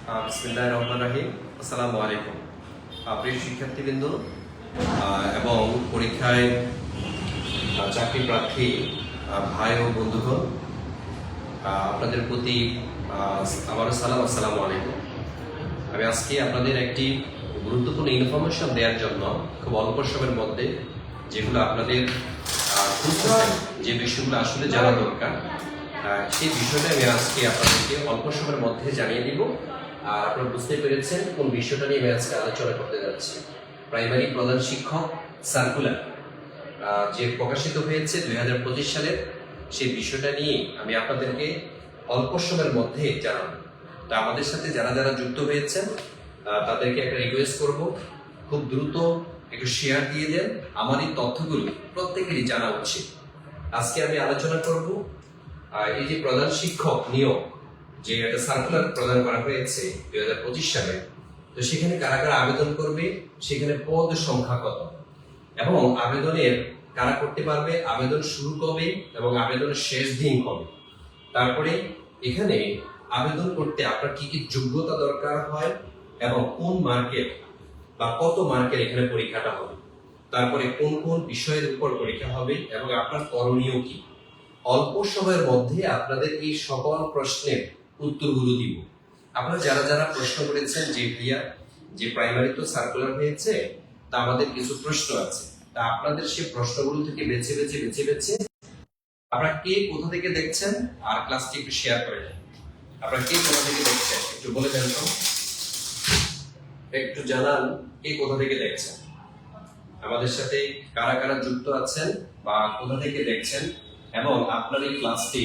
বিসমিল্লাহির রহমানির রহিম। আসসালামু আলাইকুম। প্রিয় শিক্ষার্থীবৃন্দ এবং পরীক্ষায় চাকরি প্রার্থী ভাই ও বন্ধুগণ, আপনাদের প্রতি আবারও সালাম, আসসালামু আলাইকুম। আমি আজকে আপনাদের একটি গুরুত্বপূর্ণ ইনফরমেশন দেওয়ার জন্য খুব অল্প সময়ের মধ্যে যেগুলো আপনাদের খুঁজতেছেন, যে বিষয়গুলো আসলে জানা দরকার, সেই বিষয়টা আমি আজকে আপনাদেরকে অল্প সময়ের মধ্যে জানিয়ে দিব। আর আপনারা বুঝতে পেরেছেন কোন বিষয়টা নিয়ে আমি আজকে আলোচনা করতে যাচ্ছি। প্রাইমারি প্রধান শিক্ষক সার্কুলার যে প্রকাশিত হয়েছে 2025 সালের, সেই বিষয়টা নিয়ে আমি আপনাদেরকে অল্প সময়ের মধ্যে জানাবো। তা আমাদের সাথে যারা যারা যুক্ত হয়েছেন তাদেরকে একটা রিকোয়েস্ট করব, খুব দ্রুত একটু শেয়ার দিয়ে দেন। আমার এই তথ্যগুলো প্রত্যেকেরই জানা উচিত। আজকে আমি আলোচনা করব এই যে প্রধান শিক্ষক নিয়োগ, যে একটা সার্কুলার প্রদান করা হয়েছে 2025 সালে, তো সেখানে কারা কারা আবেদন করবে, সেখানে পদ সংখ্যা কত, এবং আবেদনের কারা করতে পারবে, আবেদন শুরু কবে এবং আবেদনের শেষ দিন কবে, তারপরে এখানে আবেদন করতে আপনার কি কি যোগ্যতা দরকার হয় এবং কোন মার্কেট বা কত মার্কের এখানে পরীক্ষাটা হবে, তারপরে কোন কোন বিষয়ের উপর পরীক্ষা হবে এবং আপনার করণীয় কি। অল্প সময়ের মধ্যে আপনাদের এই সকল প্রশ্নের উত্তরগুলো দিব। আপনারা যারা যারা প্রশ্ন করেছেন যে ভাইয়া, যে প্রাইমারি তো সার্কুলার হয়েছে, তা আমাদের কিছু প্রশ্ন আছে, তা আপনাদের সেই প্রশ্নগুলো থেকে বেছে বেছে বেছে বেছে আপনারা কে কোথা থেকে দেখছেন, আর ক্লাসটি একটু শেয়ার করে দেন। আপনারা কে কোথা থেকে দেখছেন একটু বলে দেন তো, একটু জানান কে কোথা থেকে দেখছেন, আমাদের সাথে কারা কারা যুক্ত আছেন বা কোথা থেকে দেখছেন। এবং আপনার এই ক্লাসটি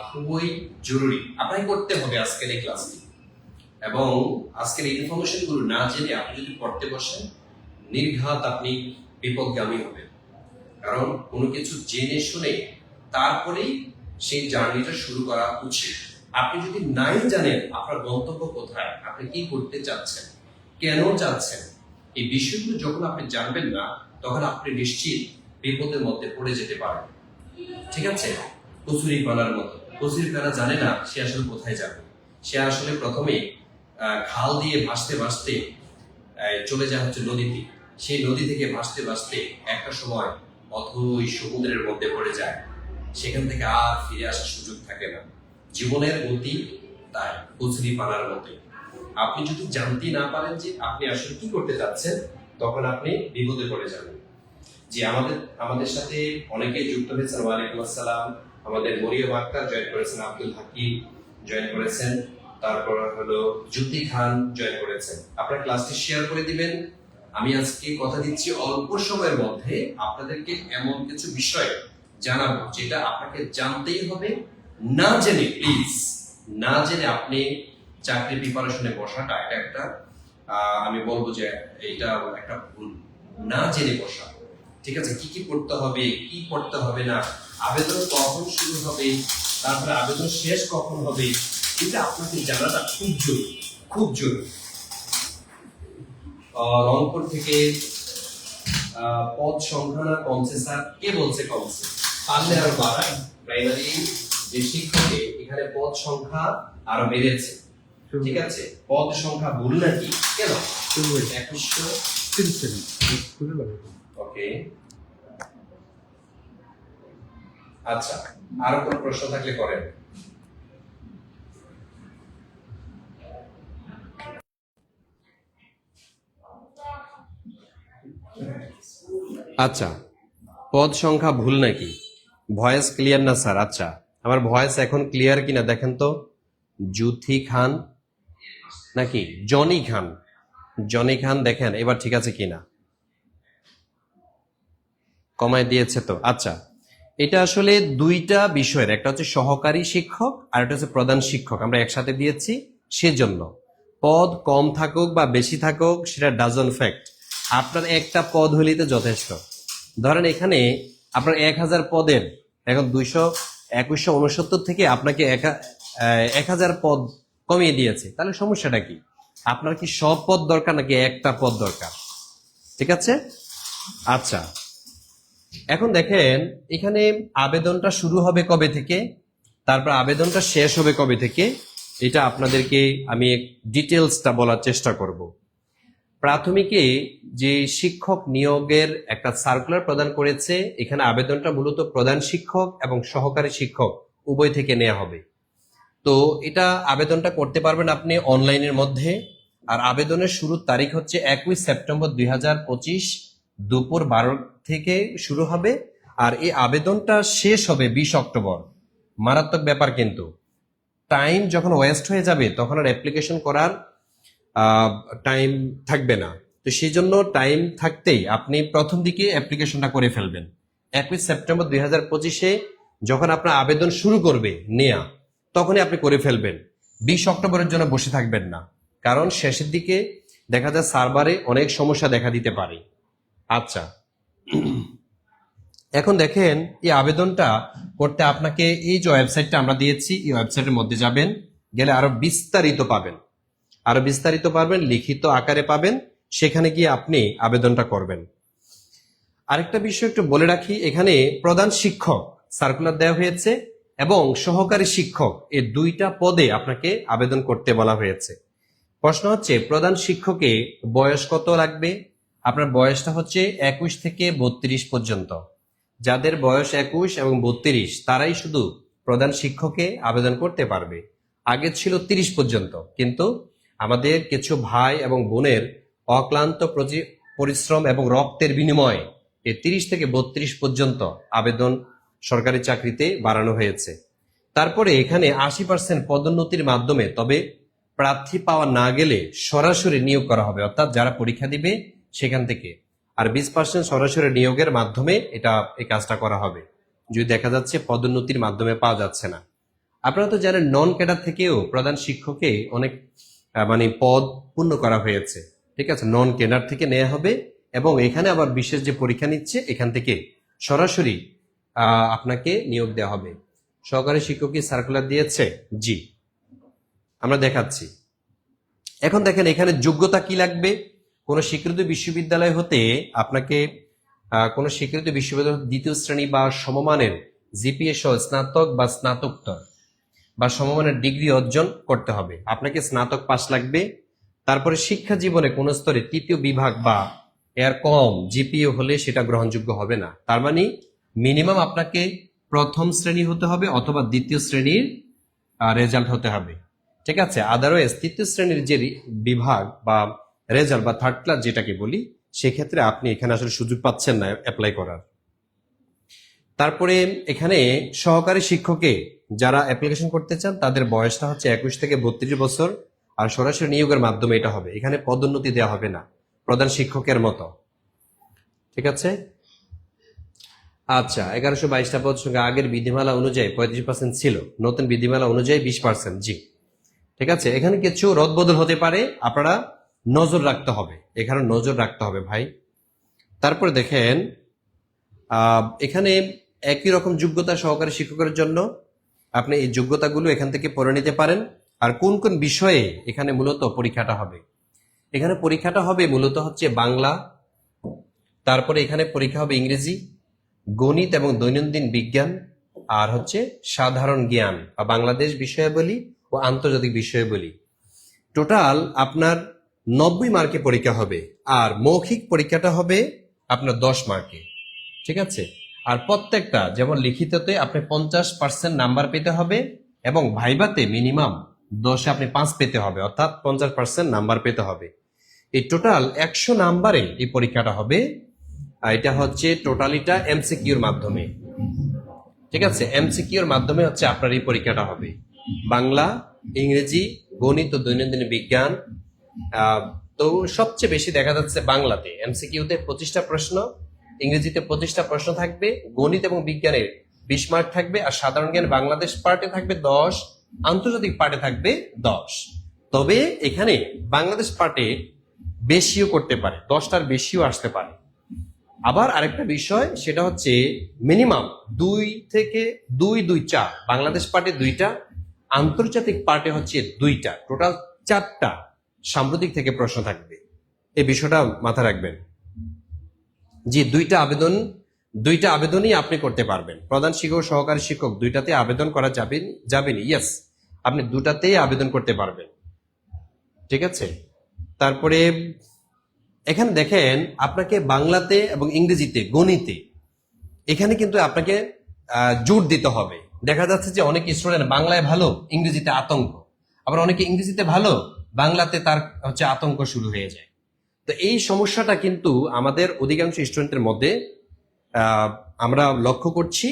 খুবই জরুরি, আপনাকে করতে হবে আজকের এই ক্লাসটি। এবং আজকের এই ইনফরমেশন গুলো না জেনে আপনি যদি পড়তে বসেন, নির্ঘাত আপনি বিপদগামী হবেন। কারণ কোনো কিছু জেনে শুনে তারপরেই সেই জার্নিটা শুরু করা উচিত। আপনি যদি নাই জানেন আপনার গন্তব্য কোথায়, আপনি কি করতে চাচ্ছেন, কেন চাচ্ছেন, এই বিষয়গুলো যখন আপনি জানবেন না, তখন আপনি নিশ্চিত বিপদের মধ্যে পড়ে যেতে পারেন। ঠিক আছে? কচুরি পানার মতো, কচুরি পানা জানে না সে আসলে কোথায় যাবে। সে আসলে প্রথমে খাল দিয়ে ভাসতে ভাসতে চলে যায় হচ্ছে নদীতে। সেই নদী থেকে ভাসতে ভাসতে একটা সময় অথই সমুদ্রের মধ্যে পড়ে যায়, সেখান থেকে আর ফিরে আসার সুযোগ থাকে না। জীবনের গতি তাই কচুরি পানার মতো। আপনি যদি জানতে না পারেন যে আপনি আসলে কি করতে যাচ্ছেন, তখন আপনি বিপদে পড়ে যাবেন। যে আমাদের সাথে অনেকেই যুক্ত হয়েছেন। ওয়ালাইকুম আসসালাম। আমাদের মরিয়ম আক্তার জয়েন করেছেন, আব্দুল হাকিম জয়েন করেছেন, তারপর হলো জ্যোতি খান জয়েন করেছেন। আপনারা ক্লাসটি শেয়ার করে দিবেন। আমি আজকে কথা দিচ্ছি অল্প সময়ের মধ্যে আপনাদেরকে এমন কিছু বিষয় জানাবো যেটা আপনাকে জানতেই হবে। না জেনে, প্লিজ না জেনে আপনি চাকরি প্রিপারেশনে বসাটা এটা একটা আমি বলবো যে এটা একটা ভুল। না জেনে বসা, ঠিক আছে? কি কি পড়তে হবে, কি পড়তে হবে না, আবেদন কখন শুরু হবে, তারপরে আবেদন শেষ কখন হবে, এটা আপনাকে জানাটা খুব জরুরি, খুব জরুরি। রংপুর থেকে পদ সংখ্যা না কমছে স্যার, কে বলছে কমছে? পারলে আর বাড়ায়। প্রাইমারি যে শিক্ষকে এখানে পদ সংখ্যা আরো বেড়েছে, ঠিক আছে? পদ সংখ্যা ভুল নাকি? কেন? 2137। ওকে, আচ্ছা, আরো কোন প্রশ্ন থাকলে করেন। আচ্ছা, পদ সংখ্যা ভুল নাকি? ভয়েস ক্লিয়ার না স্যার? আচ্ছা, আমার ভয়েস এখন ক্লিয়ার কিনা দেখেন তো। জুথি খান নাকি জনি খান? জনি খান দেখেন এবার ঠিক আছে কিনা, কমায় দিয়েছে তো। আচ্ছা, এটা আসলে দুইটা বিষয়ের, একটা হচ্ছে সহকারী শিক্ষক আর একটা হচ্ছে প্রধান শিক্ষক, আমরা একসাথে দিয়েছি। সেজন্য পদ কম থাকুক বা বেশি থাকুক সেটা ডাজন্ট ফ্যাক্ট, আপনার একটা পদ হইলেই তো যথেষ্ট। ধরেন এখানে আপনার 1000 পদের এখন 2169 থেকে আপনাকে 1000 পদ কমিয়ে দিয়েছে, তাহলে সমস্যাটা কি? আপনার কি সব পদ দরকার নাকি একটা পদ দরকার? ঠিক আছে? আচ্ছা, এখন দেখেন এখানে আবেদনটা শুরু হবে কবে থেকে, তারপর আবেদনটা শেষ হবে কবে থেকে, এটা আপনাদেরকে আমি ডিটেলসটা বলার চেষ্টা করব। প্রাথমিকে যে শিক্ষক নিয়োগের একটা সার্কুলার প্রদান করেছে, এখানে আবেদনটা মূলত প্রধান শিক্ষক এবং সহকারী শিক্ষক উভয় থেকে নেওয়া হবে। তো এটা আবেদনটা করতে পারবেন আপনি অনলাইনের মধ্যে। আর আবেদনের শুরুর তারিখ হচ্ছে 21 সেপ্টেম্বর 2025 দুপুর 12 থেকে শুরু হবে। আর এই আবেদনটা শেষ হবে 20 অক্টোবর। মারাত্মক ব্যাপার, কিন্তু টাইম যখন ওয়েস্ট হয়ে যাবে তখন আর অ্যাপ্লিকেশন করার টাইম থাকবে না। তো সেই জন্য টাইম থাকতেই আপনি প্রথম দিকে অ্যাপ্লিকেশনটা করে ফেলবেন। 21 সেপ্টেম্বর 2025 যখন আপনার আবেদন শুরু করবে নেয়া, তখনই আপনি করে ফেলবেন। 20 অক্টোবরের জন্য বসে থাকবেন না, কারণ শেষের দিকে দেখা যায় সার্ভারে অনেক সমস্যা দেখা দিতে পারে। আচ্ছা, এখন দেখেন এই আবেদনটা করতে আপনাকে এই যে ওয়েবসাইটটা আমরা দিয়েছি, এই ওয়েবসাইটের মধ্যে যাবেন, গেলে আরো বিস্তারিত পাবেন, লিখিত আকারে পাবেন। সেখানে গিয়ে আপনি আবেদনটা করবেন। আরেকটা বিষয় একটু বলে রাখি, এখানে প্রধান শিক্ষক সার্কুলার দেওয়া হয়েছে এবং সহকারী শিক্ষক, এই দুইটা পদে আপনাকে আবেদন করতে বলা হয়েছে। প্রশ্ন হচ্ছে প্রধান শিক্ষকে বয়স কত লাগবে? আপনার বয়সটা হচ্ছে 21 থেকে 32 পর্যন্ত। যাদের বয়স 21 এবং 32 তারাই শুধু প্রধান শিক্ষকে আবেদন করতে পারবে। আগে ছিল 30 পর্যন্ত, কিন্তু আমাদের কিছু ভাই এবং বোনের অক্লান্ত পরিশ্রম এবং রক্তের বিনিময়ে এই 30 থেকে 32 পর্যন্ত আবেদন সরকারি চাকরিতে বাড়ানো হয়েছে। তারপরে এখানে 80% পদোন্নতির মাধ্যমে, তবে প্রার্থী পাওয়া না গেলে সরাসরি নিয়োগ করা হবে, অর্থাৎ যারা পরীক্ষা দিবে সেখান থেকে। আর 20% সরাসরি নিয়োগের মাধ্যমে এই কাজটা করা হবে, যদি দেখা যাচ্ছে পদোন্নতির মাধ্যমে পাওয়া যাচ্ছে না। আপনারা তো জানেন নন ক্যাডার থেকেও প্রধান শিক্ষকে অনেক পদ পূর্ণ করা হয়েছে। ঠিক আছে, নন ক্যাডার থেকে নেওয়া হবে এবং এখানে আবার বিশেষ যে পরীক্ষা নিচ্ছে এখান থেকে সরাসরি আপনাকে নিয়োগ দেওয়া হবে। সহকারী শিক্ষক কি সার্কুলার দিয়েছে? জি, আমরা দেখাচ্ছি। এখন দেখেন এখানে যোগ্যতা কি লাগবে। কোন স্বীকৃত বিশ্ববিদ্যালয় হতে আপনাকে দ্বিতীয় শ্রেণী বা সমমানের জিপিএ সহ স্নাতক বা স্নাতকোত্তর বা সমমানের ডিগ্রি অর্জন করতে হবে। আপনাকে স্নাতক পাস লাগবে। তারপরে শিক্ষা জীবনে কোন স্তরে তৃতীয় বিভাগ বা এর কম জিপিএ হলে সেটা গ্রহণযোগ্য হবে না। তার মানে মিনিমাম আপনাকে প্রথম শ্রেণী হতে হবে অথবা দ্বিতীয় শ্রেণীর রেজাল্ট হতে হবে। ঠিক আছে, আদারওয়াইজ তৃতীয় শ্রেণীর যে বিভাগ বা রেজাল্ট বা থার্ড ক্লাস যেটাকে বলি, সেক্ষেত্রে আপনি এখানে আসলে সুযোগ পাচ্ছেন না অ্যাপ্লাই করার। তারপরে এখানে সহকারী শিক্ষকে যারা অ্যাপ্লিকেশন করতে চান তাদের বয়সটা হচ্ছে 21 থেকে 32 বছর। আর সরাসরি নিয়োগের মাধ্যমে এটা হবে। এখানে পদোন্নতি দেওয়া হবে না প্রধান শিক্ষকের মতো। ঠিক আছে, আচ্ছা, 1122টা পদ সঙ্গে আগের বিধিমালা অনুযায়ী 35% ছিল, নতুন বিধিমালা অনুযায়ী 20%। জি, ঠিক আছে, এখানে কিছু রদবদল হতে পারে, আপনারা নজর রাখতে হবে, এখানে নজর রাখতে হবে ভাই। তারপরে দেখেন এখানে একই রকম যোগ্যতা সহকারী শিক্ষকের জন্য আপনি এই যোগ্যতাগুলো এখান থেকে পড়ে নিতে পারেন। আর কোন কোন বিষয়ে এখানে মূলত পরীক্ষাটা হবে, এখানে পরীক্ষাটা হবে মূলত হচ্ছে বাংলা, তারপরে এখানে পরীক্ষা হবে ইংরেজি, গণিত এবং দৈনন্দিন বিজ্ঞান, আর হচ্ছে সাধারণ জ্ঞান বা বাংলাদেশ বিষয়াবলী ও আন্তর্জাতিক বিষয়াবলী। টোটাল আপনার 90 মার্কে পরীক্ষা হবে। আর মৌখিক পরীক্ষাটা হবে আপনার 10 মার্কে। ঠিক আছে, আর প্রত্যেকটা যেমন লিখিততে আপনি 50% নাম্বার পেতে হবে এবং ভাইভাতে মিনিমাম 10-এ আপনি 5 পেতে হবে, অর্থাৎ 50% নাম্বার পেতে হবে। এই টোটাল 100 নাম্বারে এই পরীক্ষাটা হবে। এটা হচ্ছে টোটালিটা এমসিকিউর মাধ্যমে। ঠিক আছে, এমসিকিউর মাধ্যমে হচ্ছে আপনার এই পরীক্ষাটা হবে। বাংলা, ইংরেজি, গণিত ও দৈনন্দিন বিজ্ঞান। তো সবচেয়ে বেশি দেখা যাচ্ছে বাংলাতে এমসিকিউতে 25টা প্রশ্ন, ইংরেজিতে 25টা প্রশ্ন থাকবে, গণিত এবং বিজ্ঞানের 20 মার্ক থাকবে, আর সাধারণ জ্ঞান বাংলাদেশ পার্টে থাকবে 10, আন্তর্জাতিক পার্টে থাকবে 10। তবে এখানে বাংলাদেশ পার্টে বেশিও করতে পারে, 10টার বেশিও আসতে পারে। আবার আরেকটা বিষয়, সেটা হচ্ছে মিনিমাম 2 থেকে 2-4 বাংলাদেশ পার্টে 2টা, আন্তর্জাতিক পার্টে হচ্ছে 2টা, টোটাল 4টা সাম্প্রতিক থেকে প্রশ্ন থাকবে। এই বিষয়টা মাথায় রাখবেন। জি, 2টা আবেদনই আপনি করতে পারবেন। প্রধান শিক্ষক, সহকারী শিক্ষক 2টাতে আবেদন করা যাবেনি। ইয়েস, আপনি দুটাতেই আবেদন করতে পারবেন। ঠিক আছে, তারপরে এখানে দেখেন আপনাকে বাংলাতে এবং ইংরেজিতে, গণিতে এখানে কিন্তু আপনাকে জোর দিতে হবে। দেখা যাচ্ছে যে অনেক স্টুডেন্ট বাংলায় ভালো, ইংরেজিতে আতঙ্ক, আবার অনেকে ইংরেজিতে ভালো, বাংলাতে তার হচ্ছে আতঙ্ক শুরু হয়ে যায়। তো এই সমস্যাটা কিন্তু আমাদের অধিকাংশ স্টুডেন্টের মধ্যে আমরা লক্ষ্য করছি।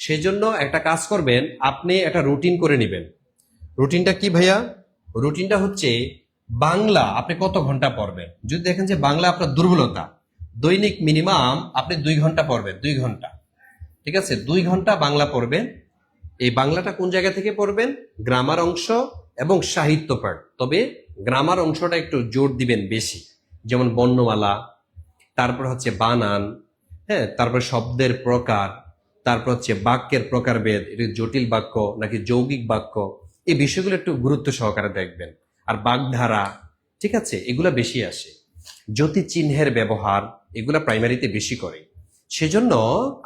সেই জন্য একটা কাজ করবেন, আপনি একটা রুটিন করে নেবেন। রুটিনটা কি ভাইয়া? রুটিনটা হচ্ছে বাংলা আপনি কত ঘন্টা পড়বেন। যদি দেখেন যে বাংলা আপনার দুর্বলতা, দৈনিক মিনিমাম আপনি 2 ঘন্টা পড়বেন, 2 ঘন্টা। ঠিক আছে, 2 ঘন্টা বাংলা পড়বেন। এই বাংলাটা কোন জায়গা থেকে পড়বেন? গ্রামার অংশ এবং সাহিত্য পাঠ। তবে গ্রামার অংশটা একটু জোর দিবেন বেশি, যেমন বর্ণমালা, তারপর হচ্ছে বানান, হ্যাঁ, তারপর শব্দের প্রকার, তারপর হচ্ছে বাক্যের প্রকারভেদ, এটা জটিল বাক্য নাকি যৌগিক বাক্য, এই বিষয়গুলো একটু গুরুত্ব সহকারে দেখবেন। আর বাগধারা, ঠিক আছে, এগুলা বেশি আসে। জ্যোতি চিহ্নের ব্যবহার, এগুলা প্রাইমারিতে বেশি করে। সেজন্য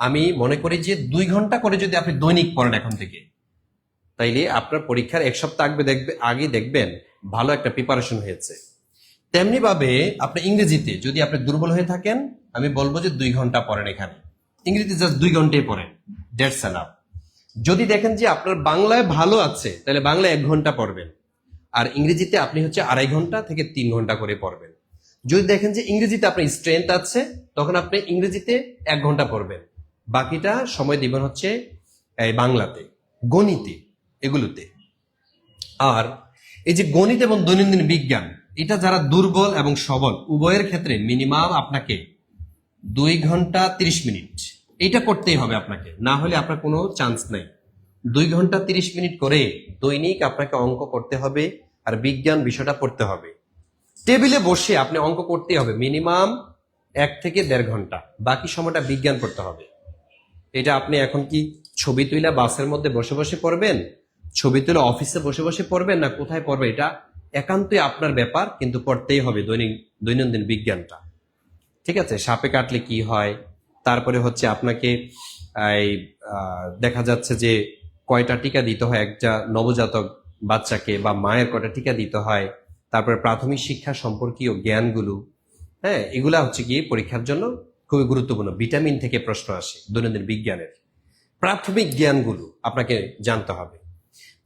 আমি মনে করি যে 2 ঘন্টা করে যদি আপনি দৈনিক পড়েন এখন থেকে, তাইলে আপনার পরীক্ষার 1 সপ্তাহ আগে দেখবেন ভালো একটা প্রিপারেশন হয়েছে। তেমনি ভাবে আপনি ইংরেজিতে যদি আপনি দুর্বল হয়ে থাকেন, আমি বলবো যে 2 ঘন্টা পড়েন। এখানে ইংরেজিতে জাস্ট 2 ঘন্টাই পড়েন, দ্যাটস এনাফ। যদি দেখেন যে আপনার বাংলায় ভালো আছে, তাহলে বাংলায় 1 ঘন্টা পড়বেন, আর ইংরেজিতে আপনি হচ্ছে 2.5 ঘন্টা থেকে 3 ঘন্টা করে পড়বেন। যদি দেখেন যে ইংরেজিতে আপনার স্ট্রেংথ আছে, তখন আপনি ইংরেজিতে 1 ঘন্টা পড়বেন, বাকিটা সময় দিবেন হচ্ছে এই বাংলাতে, গণিতে, এগুলোতে। আর এই যে গণিত এবং দৈনন্দিন বিজ্ঞান, এটা যারা দুর্বল এবং সবল উভয়ের ক্ষেত্রে মিনিমাম আপনাকে 2 ঘন্টা 30 মিনিট এটা করতেই হবে আপনাকে, না হলে আপনার কোনো চান্স নাই। 2 ঘন্টা 30 মিনিট করে দৈনিক আপনাকে অঙ্ক করতে হবে, আর বিজ্ঞান বিষয়টা পড়তে হবে। টেবিলে বসে আপনি অঙ্ক করতেই হবে মিনিমাম 1 থেকে 1.5 ঘন্টা, বাকি সময়টা বিজ্ঞান পড়তে হবে। এটা আপনি এখন কি ছবি তুলে বাসের মধ্যে বসে বসে পড়বেন, ছবি তুলে অফিসে বসে বসে পড়বেন, না কোথায় পড়বেন, এটা একান্তই আপনার ব্যাপার, কিন্তু পড়তেই হবে দৈনন্দিন বিজ্ঞানটা। ঠিক আছে, সাপে কাটলে কি হয়, তারপরে হচ্ছে আপনাকে এই দেখা যাচ্ছে যে কয়টা টিকা দিতে হয় একটা নবজাতক বাচ্চাকে, বা মায়ের কয়টা টিকা দিতে হয়, তারপরে প্রাথমিক শিক্ষা সম্পর্কীয় জ্ঞানগুলো, হ্যাঁ, এগুলা হচ্ছে কি পরীক্ষার জন্য খুবই গুরুত্বপূর্ণ। ভিটামিন থেকে প্রশ্ন আসে দৈনন্দিন বিজ্ঞানের, প্রাথমিক জ্ঞানগুলো আপনাকে জানতে হবে।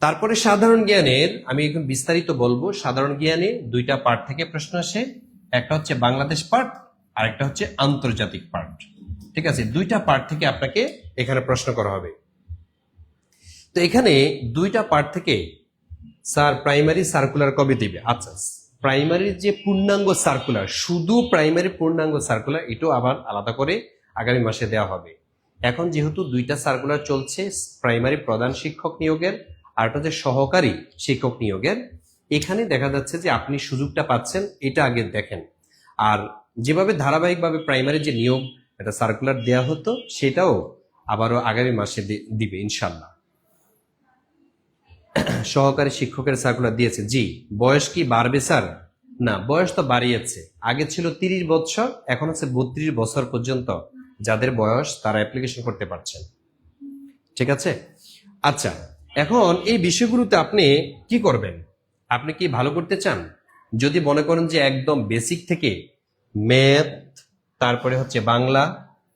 তারপরে সাধারণ জ্ঞানের আমি এখন বিস্তারিত বলবো। সাধারণ জ্ঞানে 2টা পার্ট থেকে প্রশ্ন আসে, একটা হচ্ছে বাংলাদেশ পার্ট, আর একটা হচ্ছে আন্তর্জাতিক পার্ট। ঠিক আছে, 2টা পার্ট থেকে আপনাকে এখানে প্রশ্ন করা হবে। তো এখানে 2টা পার্ট থেকে স্যার প্রাইমারি সার্কুলার কবে দিবে? আচ্ছা, প্রাইমারির যে পূর্ণাঙ্গ সার্কুলার, শুধু প্রাইমারি পূর্ণাঙ্গ সার্কুলার, এটাও আবার আলাদা করে আগামী মাসে দেওয়া হবে। এখন যেহেতু 2টা সার্কুলার চলছে, প্রাইমারি প্রধান শিক্ষক নিয়োগের আর একটা হচ্ছে সহকারী শিক্ষক নিয়োগের, এখানে দেখা যাচ্ছে যে আপনি সুযোগটা পাচ্ছেন, এটা আগে দেখেন। আর যেভাবে ধারাবাহিকভাবে প্রাইমারি যে নিয়োগ একটা সার্কুলার দেওয়া হতো, সেটাও আবারও আগামী মাসে দিবে ইনশাল্লাহ। সহকারী শিক্ষকের সার্কুলার দিয়েছে, জি। বয়স কি বাড়বে স্যার? না, বয়স তো বাড়িয়েছে, আগে ছিল 30 বছর, এখন হচ্ছে 32 বছর পর্যন্ত যাদের বয়স তারা অ্যাপ্লিকেশন করতে পারছেন। ঠিক আছে, আচ্ছা, এখন এই বিষয়গুলোতে আপনি কি করবেন? আপনি কি ভালো করতে চান? যদি মনে করেন যে একদম বেসিক থেকে ম্যাথ, তারপরে হচ্ছে বাংলা,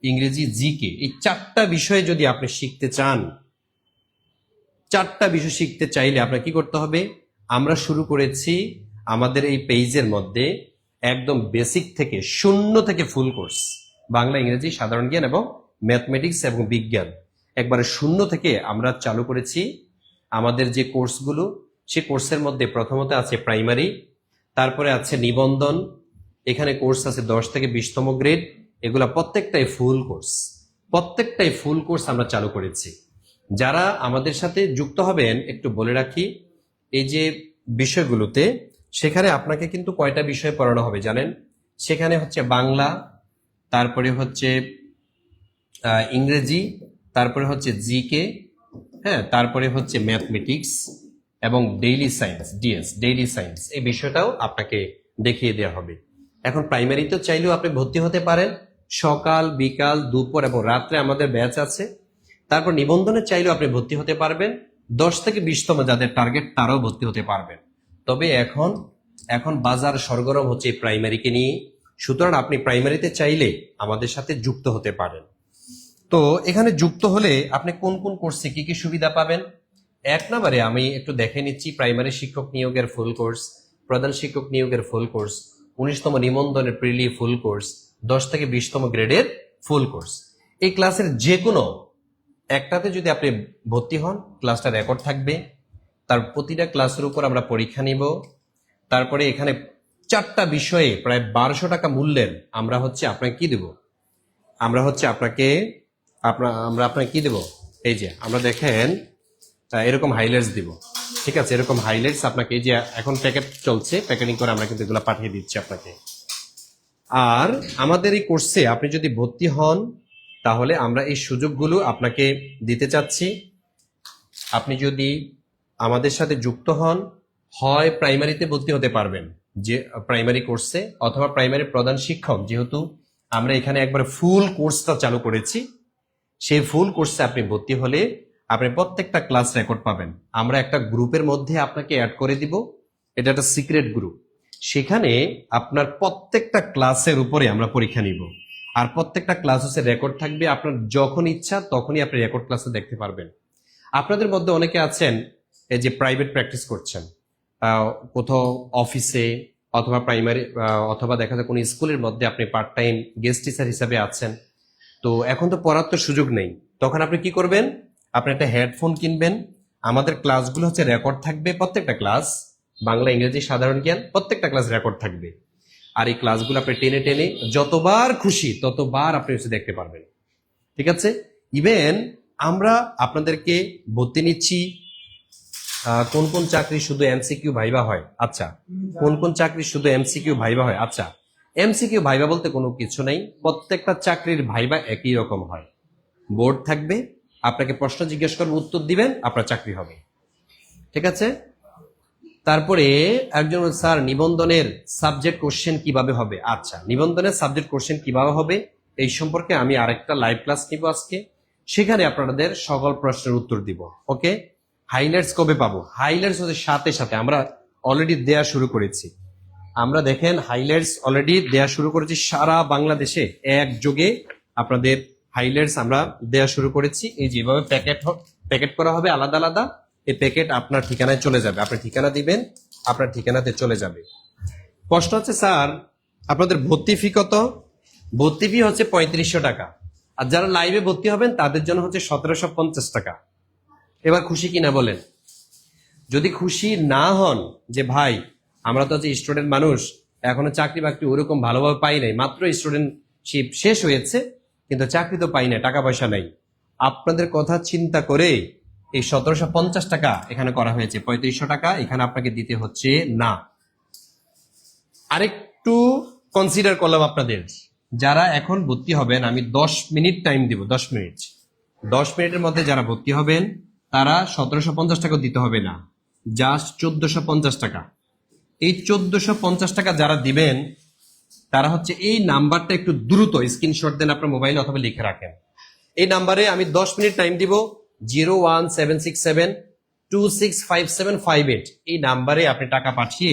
ইংরেজি, জিকে, এই 4টা বিষয় যদি আপনি শিখতে চান, 4টা বিষয় শিখতে চাইলে আপনার কি করতে হবে? আমরা শুরু করেছি আমাদের এই পেজের মধ্যে একদম বেসিক থেকে, 0 থেকে ফুল কোর্স, বাংলা, ইংরেজি, সাধারণ জ্ঞান এবং ম্যাথমেটিক্স এবং বিজ্ঞান, একবারে 0 থেকে আমরা চালু করেছি আমাদের যে কোর্সগুলো। সে কোর্সের মধ্যে প্রথমত আছে প্রাইমারি, তারপরে আছে নিবন্ধন, এখানে কোর্স আছে 10 থেকে 20তম গ্রেড, এগুলা প্রত্যেকটাই ফুল কোর্স, প্রত্যেকটাই ফুল কোর্স আমরা চালু করেছি। যারা আমাদের সাথে যুক্ত হবেন, একটু বলে রাখি, এই যে বিষয়গুলোতে সেখানে আপনাকে কিন্তু কয়টা বিষয় পড়ানো হবে জানেন? সেখানে হচ্ছে বাংলা, তারপরে হচ্ছে ইংরেজি, তারপরে হচ্ছে জিকে, হ্যাঁ, তারপরে হচ্ছে ম্যাথমেটিক্স এবং daily science, DS, daily science, এই বিষয়টাও আপনাকে দেখিয়ে দেওয়া হবে। এখন প্রাইমারিতে চাইলেও আপনি ভর্তি হতে পারেন, সকাল, বিকাল, দুপুর এবং রাত্রে আমাদের ব্যাচ আছে। তারপর নিবন্ধনে চাইলেও আপনি ভর্তি হতে পারবেন, 10 থেকে 20তম যাদের টার্গেট তারাও ভর্তি হতে পারবেন। তবে এখন এখন বাজার সরগরম হচ্ছে প্রাইমারিকে নিয়ে, সুতরাং আপনি প্রাইমারিতে চাইলে আমাদের সাথে যুক্ত হতে পারেন। তো এখানে যুক্ত হলে আপনি কোন কোন কোর্সে কি কি সুবিধা পাবেন? 1 নম্বরে আমি একটু দেখে নিচ্ছি প্রাইমারি শিক্ষক নিয়োগের ফুল কোর্স, প্রধান শিক্ষক নিয়োগের ফুল কোর্স, 19তম নিবন্ধনের প্রিলি ফুল কোর্স, 10 থেকে 20তম গ্রেডের ফুল কোর্স। এই ক্লাসের যে কোনো একটাতে যদি আপনি ভর্তি হন, ক্লাসটা রেকর্ড থাকবে, তার প্রতিটা ক্লাসের উপর আমরা পরীক্ষা নিব। তারপরে এখানে 4টা বিষয়ে প্রায় 1200 টাকা মূল্যের আমরা আপনাকে কি দেব, আমরা আপনাকে আমরা আপনাকে কি দেব, এই যে আমরা দেখেন এরকম হাইলাইটস দিব। ঠিক আছে, এরকম হাইলাইটস আপনাকে, এই যে এখন প্যাকেট চলছে, প্যাকেটিং করে আমরা কিন্তু এগুলো পাঠিয়ে দিচ্ছি আপনাকে। আর আমাদের এই কোর্সে আপনি যদি ভর্তি হন তাহলে আমরা এই সুযোগগুলো আপনাকে দিতে চাচ্ছি। আপনি যদি আমাদের সাথে যুক্ত হন, হয় প্রাইমারিতে ভর্তি হতে পারবেন যে প্রাইমারি কোর্সে, অথবা প্রাইমারি প্রধান শিক্ষক, যেহেতু আমরা এখানে একবার ফুল কোর্সটা চালু করেছি, সেই ফুল কোর্সে আপনি ভর্তি হলে আপনি প্রত্যেকটা ক্লাস রেকর্ড পাবেন। আমরা একটা গ্রুপের মধ্যে আপনাকে অ্যাড করে দিব, এটা একটা সিক্রেট গ্রুপ। সেখানে আপনার প্রত্যেকটা ক্লাসের উপরে আমরা পরীক্ষা নিব, আর প্রত্যেকটা ক্লাস হচ্ছে রেকর্ড থাকবে। আপনার যখন ইচ্ছা তখনই আপনি রেকর্ড ক্লাসে দেখতে পারবেন। আপনাদের মধ্যে অনেকে আছেন এই যে প্রাইভেট প্র্যাকটিস করছেন, কোথাও অফিসে অথবা প্রাইমারি অথবা দেখা যায় কোনো স্কুলের মধ্যে আপনি পার্ট টাইম গেস্ট টিচার হিসাবে আছেন। তো এখন তো পড়ার তো সুযোগ নেই, তখন আপনি কি করবেন, আপনি একটা হেডফোন কিনবেন। আমাদের ক্লাসগুলো হচ্ছে রেকর্ড থাকবে, প্রত্যেকটা ক্লাস, বাংলা ইংরেজি সাধারণ জ্ঞান প্রত্যেকটা ক্লাস রেকর্ড থাকবে। আর এই ক্লাসগুলো আপনি টেনে টেনে যতবার খুশি ততবার আপনি হচ্ছে দেখতে পারবেন। ঠিক আছে, ইভেন আমরা আপনাদেরকে ভর্তি নিচ্ছি। কোন কোন চাকরি শুধু এমসিকিউ ভাইবা হয়? আচ্ছা, কোন কোন চাকরি শুধু এমসিকিউ ভাইবা হয়? আচ্ছা, এমসিকিউ ভাইবা বলতে কোনো কিছু নেই, প্রত্যেকটা চাকরির ভাইবা একই রকম হয়। বোর্ড থাকবে, আপনাকে প্রশ্ন জিজ্ঞেস করবে, উত্তর দিবেন, আপনার চাকরি হবে। ঠিক আছে, তারপরে একজন স্যার নিবন্ধনের সাবজেক্ট কোশ্চেন কিভাবে হবে? আচ্ছা, নিবন্ধনের সাবজেক্ট কোশ্চেন কিভাবে হবে এই সম্পর্কে আমি আরেকটা লাইভ ক্লাস নিব আজকে, সেখানে আপনাদের সকল প্রশ্নের উত্তর দিব। ওকে, হাইলাইটস কবে পাবো? হাইলাইটস হচ্ছে সাথে সাথে আমরা অলরেডি দেয়া শুরু করেছি। আমরা দেখেন হাইলাইটস অলরেডি দেয়া শুরু করেছি সারা বাংলাদেশে একযোগে। আপনাদের হাইলাইটস আমরা দেয়া শুরু করেছি। এই যেভাবে প্যাকেট করা হবে আলাদা আলাদা, এই প্যাকেট আপনার ঠিকানায় চলে যাবে। আপনি ঠিকানা দিবেন, আপনার ঠিকানাতে চলে যাবে। প্রশ্ন হচ্ছে স্যার আপনাদের ভর্তি ফি কত? ভর্তি ফি হচ্ছে 3500 টাকা, আর যারা লাইভে ভর্তি হবেন তাদের জন্য হচ্ছে 1750 টাকা। এবার খুশি কিনা বলেন? যদি খুশি না হন যে ভাই আমরা তো হচ্ছে স্টুডেন্ট মানুষ, এখনো চাকরি বাকরি ওরকম ভালোভাবে পাই নাই, মাত্র স্টুডেন্টশিপ শেষ হয়েছে কিন্তু চাকরি তো পাই না, টাকা পয়সা নাই, আপনাদের কথা চিন্তা করে এই 1750 টাকা এখানে করা হয়েছে। 3500 টাকা এখানে আপনাকে দিতে হচ্ছে না। আরেকটু কনসিডার করলাম আপনাদের, যারা এখন ভর্তি হবেন আমি 10 মিনিট টাইম দিব, 10 মিনিট, 10 মিনিটের মধ্যে যারা ভর্তি হবেন তারা 1750 টাকা দিতে হবে না, জাস্ট 1450 টাকা। এই 1450 টাকা যারা দিবেন তারা হচ্ছে এই নাম্বারটা একটু দ্রুত স্ক্রিনশট দেন আপনার মোবাইলে অথবা লিখে রাখেন। এই নাম্বারে আমি 10 মিনিট টাইম দিব, 01767265758, এই নাম্বারে আপনি টাকা পাঠিয়ে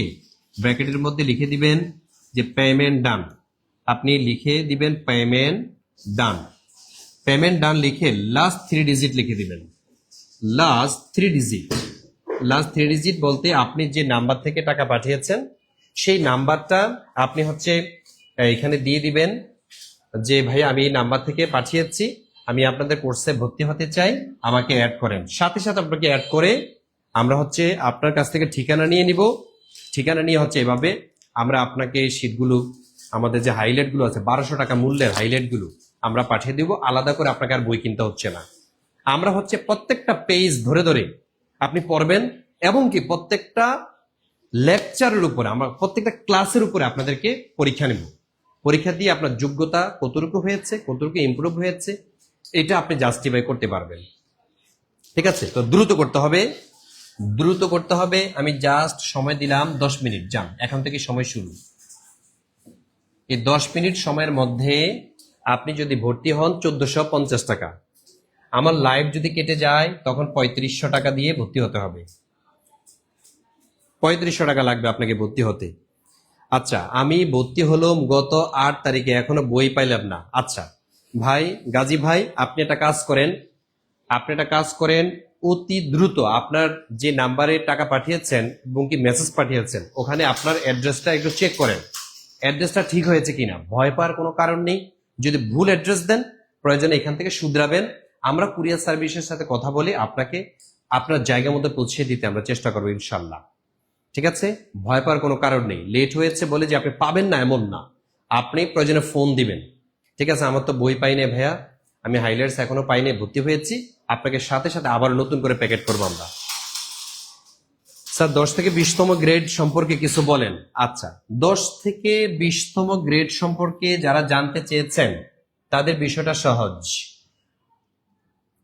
ব্র্যাকেটের মধ্যে লিখে দিবেন যে পেমেন্ট ডান। আপনি লিখে দিবেন পেমেন্ট ডান। পেমেন্ট ডান লিখে লাস্ট 3 ডিজিট লিখে দিবেন। লাস্ট 3 ডিজিট বলতে আপনি যে নাম্বার থেকে টাকা পাঠিয়েছেন সেই নাম্বারটা আপনি হচ্ছে এখানে দিয়ে দিবেন যে ভাই আমি এই নাম্বার থেকে পাঠিয়েছি, আমি আপনাদের কোর্সে ভর্তি হতে চাই, আমাকে অ্যাড করেন। সাথে সাথে আপনাকে অ্যাড করে আমরা হচ্ছে আপনার কাছ থেকে ঠিকানা নিয়ে নিব। ঠিকানা নিয়ে হচ্ছে এভাবে আমরা আপনাকে শীটগুলো, আমাদের যে হাইলাইটগুলো আছে 1200 টাকা মূল্যের হাইলাইটগুলো আমরা পাঠিয়ে দিব। আলাদা করে আপনাকে আর বই কিনতে হচ্ছে না। আমরা হচ্ছে প্রত্যেকটা পেজ ধরে ধরে আপনি পড়বেন, এবং কি প্রত্যেকটা লেকচারের উপরে, আমরা প্রত্যেকটা ক্লাসের উপরে আপনাদেরকে পরীক্ষা নেব। পরীক্ষা দিয়ে আপনার যোগ্যতা কতটুকু হয়েছে, কতটুকু ইমপ্রুভ হয়েছে, এটা আপনি জাস্টিফাই করতে পারবেন। ঠিক আছে, তো দ্রুত করতে হবে, দ্রুত করতে হবে। আমি জাস্ট সময় দিলাম 10 মিনিট, যান এখন থেকে সময় শুরু। এই 10 মিনিট সময়ের মধ্যে আপনি যদি ভর্তি হন 1450 টাকা, আমার লাইভ যদি কেটে যায় তখন 3500 টাকা দিয়ে ভর্তি হতে হবে। 3500 টাকা লাগবে আপনাকে ভর্তি হতে। আচ্ছা, আমি ভর্তি হলাম গত 8 তারিখে, এখনো বই পাইলাম না। আচ্ছা ভাই, গাজী ভাই, আপনি একটা কাজ করেন, অতি দ্রুত আপনার যে নাম্বারে টাকা পাঠিয়েছেন এবং কি মেসেজ পাঠিয়েছেন, ওখানে আপনার অ্যাড্রেসটা একটু চেক করেন, অ্যাড্রেসটা ঠিক হয়েছে কিনা। ভয় পাওয়ার কোনো কারণ নেই। যদি ভুল অ্যাড্রেস দেন, প্রয়োজনে এখান থেকে শুধরাবেন। আমরা কুরিয়ার সার্ভিসের সাথে কথা বলে আপনাকে আপনার জায়গা মতো পৌঁছে দিতে আমরা চেষ্টা করবো ইনশাল্লাহ। ঠিক আছে, ভয় পাওয়ার কোনো কারণ নেই। লেট হয়েছে বলে যে আপনি পাবেন না এমন না, আপনি প্রয়োজনে ফোন দিবেন। ঠিক আছে, আমার তো বই পাই নাই ভাইয়া, আমি হাইলাইটস এখনো পাই নাই, ভর্তি হয়েছি। আপনাকে সাথে সাথে আবার নতুন করে প্যাকেট করবো আমরা। স্যার 10 থেকে 20তম গ্রেড সম্পর্কে কিছু বলেন। আচ্ছা, 10 থেকে 20তম গ্রেড সম্পর্কে যারা জানতে চেয়েছেন তাদের বিষয়টা সহজ।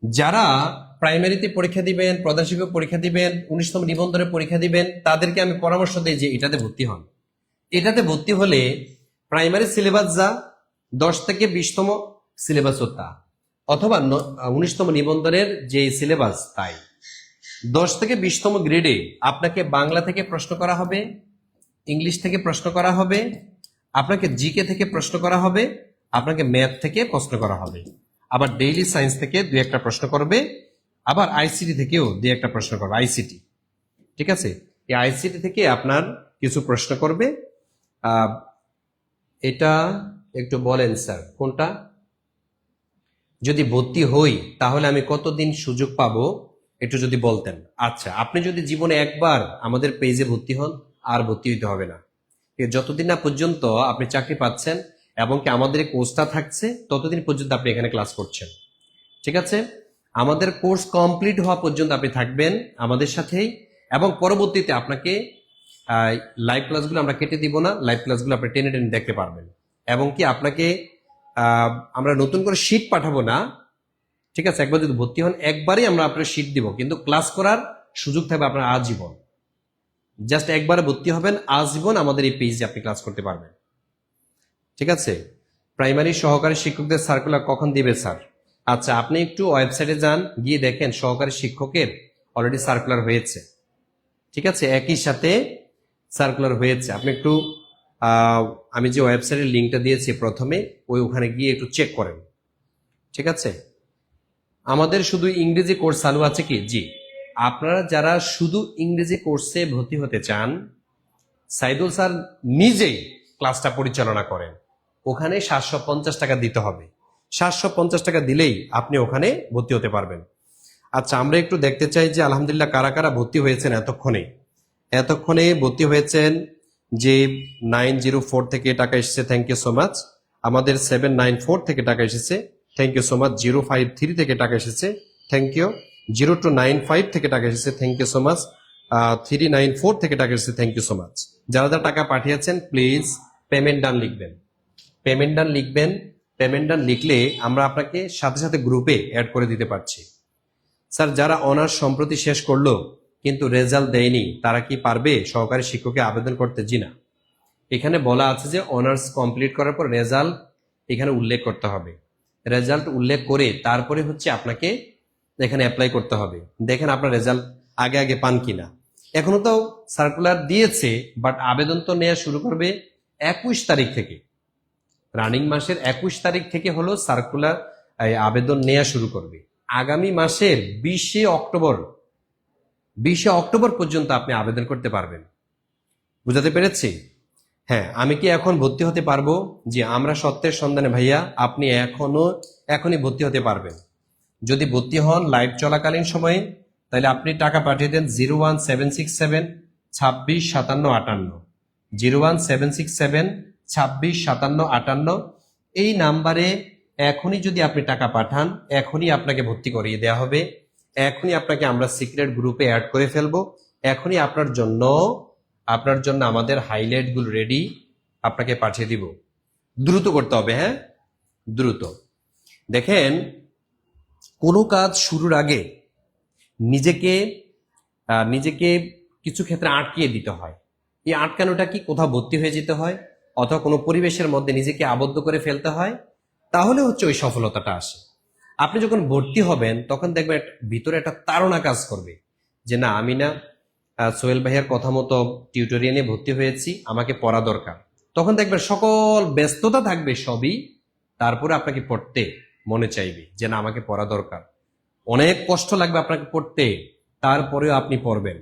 যারা প্রাইমারিতে পরীক্ষা দিবেন, প্রধান শিক্ষক পরীক্ষা দিবেন, 19তম নিবন্ধনের পরীক্ষা দিবেন, তাদেরকে আমি পরামর্শ দিই যে এটাতে ভর্তি হন। এটাতে ভর্তি হলে প্রাইমারি সিলেবাস যা, 10 থেকে 20তম সিলেবাসও তা, অথবা 19তম নিবন্ধনের যে সিলেবাস তাই। 10 থেকে 20তম গ্রেডে আপনাকে বাংলা থেকে প্রশ্ন করা হবে, ইংলিশ থেকে প্রশ্ন করা হবে, আপনাকে জিকে থেকে প্রশ্ন করা হবে, আপনাকে ম্যাথ থেকে প্রশ্ন করা হবে, আবার ডেইলি সায়েন্স থেকে 2-1টা প্রশ্ন করবে, আবার আইসিটি থেকেও 2-1টা প্রশ্ন করবে। আইসিটি, ঠিক আছে, এই আইসিটি থেকে আপনার কিছু প্রশ্ন করবে। এটা একটু বলেন স্যার কোনটা? যদি ভর্তি হই তাহলে আমি কতদিন সুযোগ পাবো, একটু যদি বলতেন। আচ্ছা, আপনি যদি জীবনে একবার আমাদের পেজে ভর্তি হন, আর ভর্তি হইতে হবে না। যতদিন না পর্যন্ত আপনি চাকরি পাচ্ছেন এবং কি আমাদের এই কোর্সটা থাকছে, ততদিন পর্যন্ত আপনি এখানে ক্লাস করছেন। ঠিক আছে, আমাদের কোর্স কমপ্লিট হওয়া পর্যন্ত আপনি থাকবেন আমাদের সাথেই, এবং পরবর্তীতে আপনাকে লাইভ ক্লাসগুলো আমরা কেটে দিব না, লাইভ ক্লাসগুলো আপনি টেনে টেনে দেখতে পারবেন। এবং কি আপনাকে আমরা নতুন করে শিট পাঠাবো না। ঠিক আছে, একবার যদি ভর্তি হন একবারই আমরা আপনার শিট দিব, কিন্তু ক্লাস করার সুযোগ থাকবে আপনার আজীবন। জাস্ট একবারে ভর্তি হবেন, আজীবন আমাদের এই পেজে আপনি ক্লাস করতে পারবেন। ঠিক আছে, প্রাইমারি সহকারী শিক্ষকদের সার্কুলার কখন দিবে স্যার? আচ্ছা, আপনি একটু ওয়েবসাইটে যান, গিয়ে দেখেন সহকারী শিক্ষকের অলরেডি সার্কুলার হয়েছে। ঠিক আছে, একই সাথে সার্কুলার হয়েছে। আপনি একটু আমি যে ওয়েবসাইটের লিঙ্কটা দিয়েছি প্রথমে, ওখানে গিয়ে একটু চেক করেন। ঠিক আছে, আমাদের শুধু ইংরেজি কোর্স চালু আছে কি? জি, আপনারা যারা শুধু ইংরেজি কোর্সে ভর্তি হতে চান, সাইদুল স্যার নিজেই ক্লাসটা পরিচালনা করেন। ওখানে 750 টাকা দিতে হবে। 750 টাকা দিলেই আপনি ওখানে ভর্তি হতে পারবেন। আচ্ছা, আমরা একটু দেখতে চাই যে আলহামদুলিল্লাহ কারা কারা ভর্তি হয়েছেন এতক্ষণে ভর্তি হয়েছেন। যে 904 থেকে টাকা এসেছে, থ্যাংক ইউ সো মাচ। আমাদের 794 থেকে টাকা এসেছে, থ্যাংক ইউ সো মাচ। 053 থেকে টাকা এসেছে, থ্যাংক ইউ। 0295 থেকে টাকা এসেছে, থ্যাংক ইউ সো মাচ। 394 থেকে টাকা এসেছে, থ্যাংক ইউ সো মাচ। যারা যারা টাকা পাঠিয়েছেন প্লিজ পেমেন্ট ডান লিখবেন। পেমেন্ট ডান লিখলে আমরা আপনাকে সাথে সাথে গ্রুপে অ্যাড করে দিতে পারছি। স্যার, যারা অনার্স সম্প্রতি শেষ করলো কিন্তু রেজাল্ট দেয়নি, তারা কি পারবে সহকারী শিক্ষকে আবেদন করতে? জি না, এখানে বলা আছে যে অনার্স কমপ্লিট করার পর রেজাল্ট এখানে উল্লেখ করতে হবে। রেজাল্ট উল্লেখ করে তারপরে হচ্ছে আপনাকে এখানে অ্যাপ্লাই করতে হবে। দেখেন আপনার রেজাল্ট আগে পান কিনা। এখনো তো সার্কুলার দিয়েছে, বাট আবেদন তো নেওয়া শুরু করবে 21 তারিখ থেকে। রানিং মাসের 21 তারিখ থেকে হলো সার্কুলার আবেদন নেওয়া শুরু করবে। আগামী মাসের 20 অক্টোবর পর্যন্ত আপনি আবেদন করতে পারবেন। বুঝাতে পেরেছি? হ্যাঁ, আমি কি এখন ভর্তি হতে পারবো? জি, আমরা সত্যের সন্ধানে ভাইয়া, আপনি এখনই ভর্তি হতে পারবেন। যদি ভর্তি হন লাইভ চলাকালীন সময়ে, তাহলে আপনি টাকা পাঠিয়ে দেন 01767 26 57 58, 01767 26 57 58। এই নাম্বারে এখনই যদি আপনি টাকা পাঠান, এখনই আপনাকে ভর্তি করিয়ে দেওয়া হবে। এখনই আপনাকে আমরা সিক্রেট গ্রুপে অ্যাড করে ফেলবো। এখনই আপনার জন্য আমাদের হাইলাইট গুলো রেডি, আপনাকে পাঠিয়ে দিব। দ্রুত করতে হবে, হ্যাঁ দ্রুত। দেখেন, কোনো কাজ শুরুর আগে নিজেকে কিছু ক্ষেত্রে আটকিয়ে দিতে হয়। এই আটকানোটা কি? কোথাও ভর্তি হয়ে যেতে হয়, অথবা কোনো পরিবেশের মধ্যে নিজেকে আবদ্ধ করে ফেলতে হয়, তাহলে হচ্ছে ওই সফলতাটা আসে। আপনি যখন ভর্তি হবেন তখন দেখবেন ভিতরে একটা তাড়না কাজ করবে যে না, আমি না সোহেল ভাইয়ার কথা মতো টিউটোরিয়ালে ভর্তি হয়েছি, আমাকে পড়া দরকার। তখন দেখবেন সকল ব্যস্ততা থাকবে সবই, তারপরে আপনাকে পড়তে মনে চাইবে যে না, আমাকে পড়া দরকার। অনেক কষ্ট লাগবে আপনাকে পড়তে, তারপরেও আপনি পড়বেন।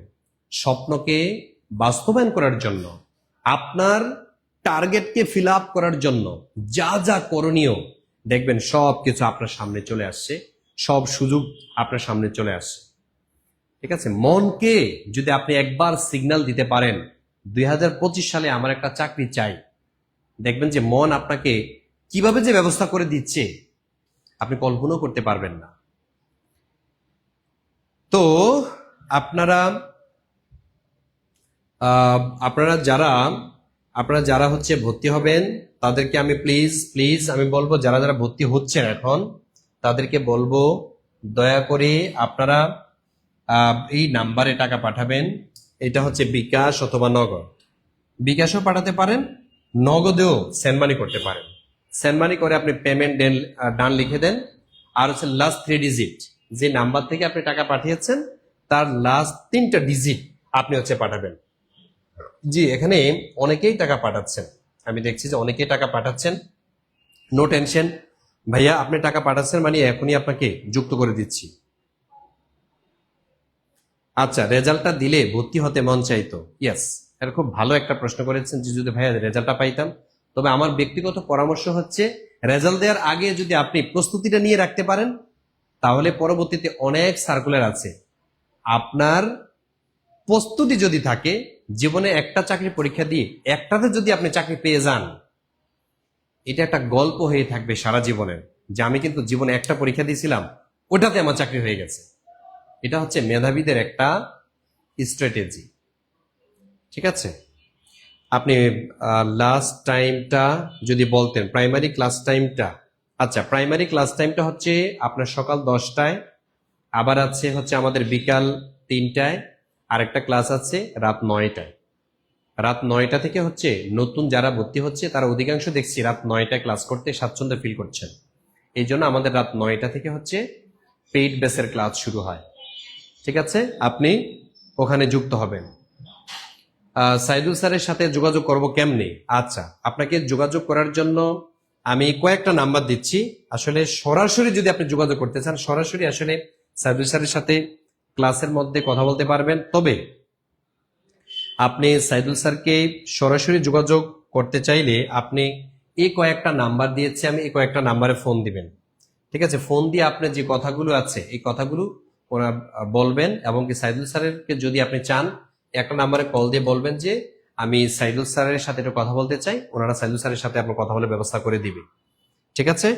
স্বপ্নকে বাস্তবায়ন করার জন্য, আপনার টার্গেটকে ফিল আপ করার জন্য যা যা করণীয়, দেখবেন সব কিছু আপনার সামনে চলে আসছে, সব সুযোগ আপনার সামনে চলে আসছে। ঠিক আছে, মনকে যদি আপনি একবার সিগন্যাল দিতে পারেন 2025 সালে আমার একটা চাকরি চাই, দেখবেন যে মন আপনাকে কিভাবে যে ব্যবস্থা করে দিচ্ছে আপনি কল্পনাও করতে পারবেন না। তো আপনারা যারা হচ্ছে ভর্তি হবেন তাদেরকে আমি প্লিজ আমি বলবো, যারা যারা ভর্তি হচ্ছেন এখন তাদেরকে বলবো দয়া করে আপনারা এই নাম্বারে টাকা পাঠাবেন। এটা হচ্ছে বিকাশ অথবা নগদ। বিকাশও পাঠাতে পারেন, নগদেও সেন্ড মানি করতে পারেন। সেন্ড মানি করে আপনি পেমেন্ট ডান লিখে দেন, আর হচ্ছে লাস্ট 3 ডিজিট, যে নাম্বার থেকে আপনি টাকা পাঠিয়েছেন তার লাস্ট 3টা ডিজিট আপনি হচ্ছে পাঠাবেন। জি, এখানে অনেকেই টাকা পাঠাচ্ছেন, আমি দেখছি যে অনেকেই টাকা পাঠাচ্ছেন। নো টেনশন ভাইয়া, আপনি টাকা পাঠাচ্ছেন মানে এখনই আপনাকে যুক্ত করে দিচ্ছি। আচ্ছা, রেজাল্টটা দিলে ভর্তি হতে মন চাইতো। ইয়েস, এটা খুব ভালো একটা প্রশ্ন করেছেন যে যদি ভাইয়া রেজাল্টটা পাইতাম। তবে আমার ব্যক্তিগত পরামর্শ হচ্ছে রেজাল্ট দেওয়ার আগে যদি আপনি প্রস্তুতিটা নিয়ে রাখতে পারেন, তাহলে পরবর্তীতে অনেক সার্কুলার আছে। আপনার প্রস্তুতি যদি থাকে, জীবনে একটা চাকরি পরীক্ষা দিয়ে একটাতে যদি আপনি চাকরি পেয়ে যান, এটা একটা গল্প হয়ে থাকবে সারা জীবনের, যে আমি কিন্তু জীবনে একটা পরীক্ষা দিয়েছিলাম, ওটাতে আমার চাকরি হয়ে গেছে। এটা হচ্ছে মেধাবীদের একটা স্ট্র্যাটেজি। ঠিক আছে, আপনি লাস্ট টাইমটা যদি বলতেন, প্রাইমারি ক্লাস টাইমটা। আচ্ছা, প্রাইমারি ক্লাস টাইমটা হচ্ছে আপনার সকাল 10টায়, আবার আছে হচ্ছে আমাদের বিকাল 3টায়, আরেকটা ক্লাস আছে রাত 9টায়। রাত 9টা থেকে হচ্ছে নতুন যারা ভর্তি হচ্ছে তারা অধিকাংশ দেখছি রাত 9টায় ক্লাস করতে স্বাচ্ছন্দ্য ফিল করছেন। এই জন্য আমাদের রাত 9টা থেকে হচ্ছে পেইড বেসের ক্লাস শুরু হয়। ঠিক আছে, আপনি ওখানে যুক্ত হবেন। সাইদুল স্যারের সাথে যোগাযোগ করব কেমনে? আচ্ছা, আপনাকে যোগাযোগ করার জন্য আমি কয়েকটা নাম্বার দিচ্ছি। আসলে সরাসরি যদি আপনি যোগাযোগ করতে চান, সরাসরি আসলে সাইদুল স্যারের সাথে ক্লাসের মধ্যে কথা বলতে পারবেন। তবে আপনি সাইদুল স্যারকে সরাসরি যোগাযোগ করতে চাইলে আপনি এই কয়েকটা নাম্বার দিয়েছি আমি, এই কয়েকটা নাম্বারে ফোন দিবেন। ঠিক আছে, ফোন দিয়ে আপনি যে কথাগুলো আছে এই কথাগুলো ওরা বলবেন, এবং কি সাইদুল স্যারেরকে যদি আপনি চান, একটা নাম্বারে কল দিয়ে বলবেন যে আমি সাইদুল স্যারের সাথে একটু কথা বলতে চাই, ওনারা সাইদুল স্যারের সাথে আপনার কথা বলে ব্যবস্থা করে দিবে। ঠিক আছে,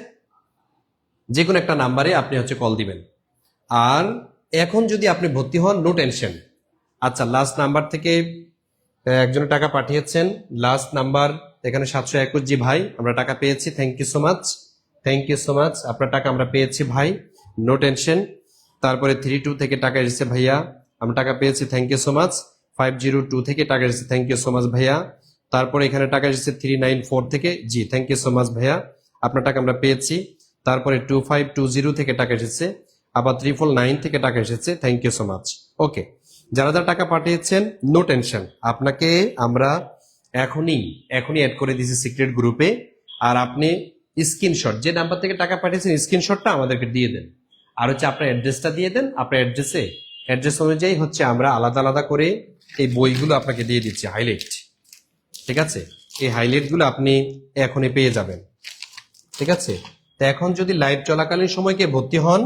যে কোনো একটা নাম্বারে আপনি হচ্ছে কল দিবেন। আর এখন যদি আপনি ভর্তি হন, নো টেনশন। আচ্ছা, লাস্ট নাম্বার থেকে একজনের টাকা পাঠিয়েছেন, লাস্ট নাম্বার এখানে 721। জি ভাই, আমরা টাকা পেয়েছি, thank you so much, thank you so much, আপনার টাকা আমরা পেয়েছি ভাই, নো টেনশন। তারপরে 32 থেকে টাকা এসেছে ভাইয়া, আমরা টাকা পেয়েছি, থ্যাংক ইউ সো মাচ। 502 থেকে টাকা এসেছে, থ্যাংক ইউ সো মাচ ভাইয়া। তারপরে এখানে টাকা এসেছে 394 থেকে, জি থ্যাংক ইউ সো মাচ ভাইয়া, আপনার টাকা আমরা পেয়েছি। তারপরে 2520 থেকে টাকা এসেছে, আবার 349 থেকে টাকা এসেছে, থ্যাংক ইউ সো মাচ। ওকে, যারা যারা টাকা পাঠিয়েছেন নো টেনশন, আপনাকে আমরা এখনই অ্যাড করে দিয়েছি সিক্রেট গ্রুপে। আর আপনি স্ক্রিনশট, যে নাম্বার থেকে টাকা পাঠিয়েছেন স্ক্রিনশটটা আমাদেরকে দিয়ে দেন, আর হচ্ছে আপনার অ্যাড্রেসটা দিয়ে দেন। আপনার অ্যাড্রেস অনুযায়ী হচ্ছে আমরা আলাদা আলাদা করে এই বইগুলো আপনাকে দিয়ে দিচ্ছি, হাইলাইট। ঠিক আছে, এই হাইলাইটগুলো আপনি এখনই পেয়ে যাবেন। ঠিক আছে, তো এখন যদি লাইভ চলাকালীন সময়কে ভর্তি হন,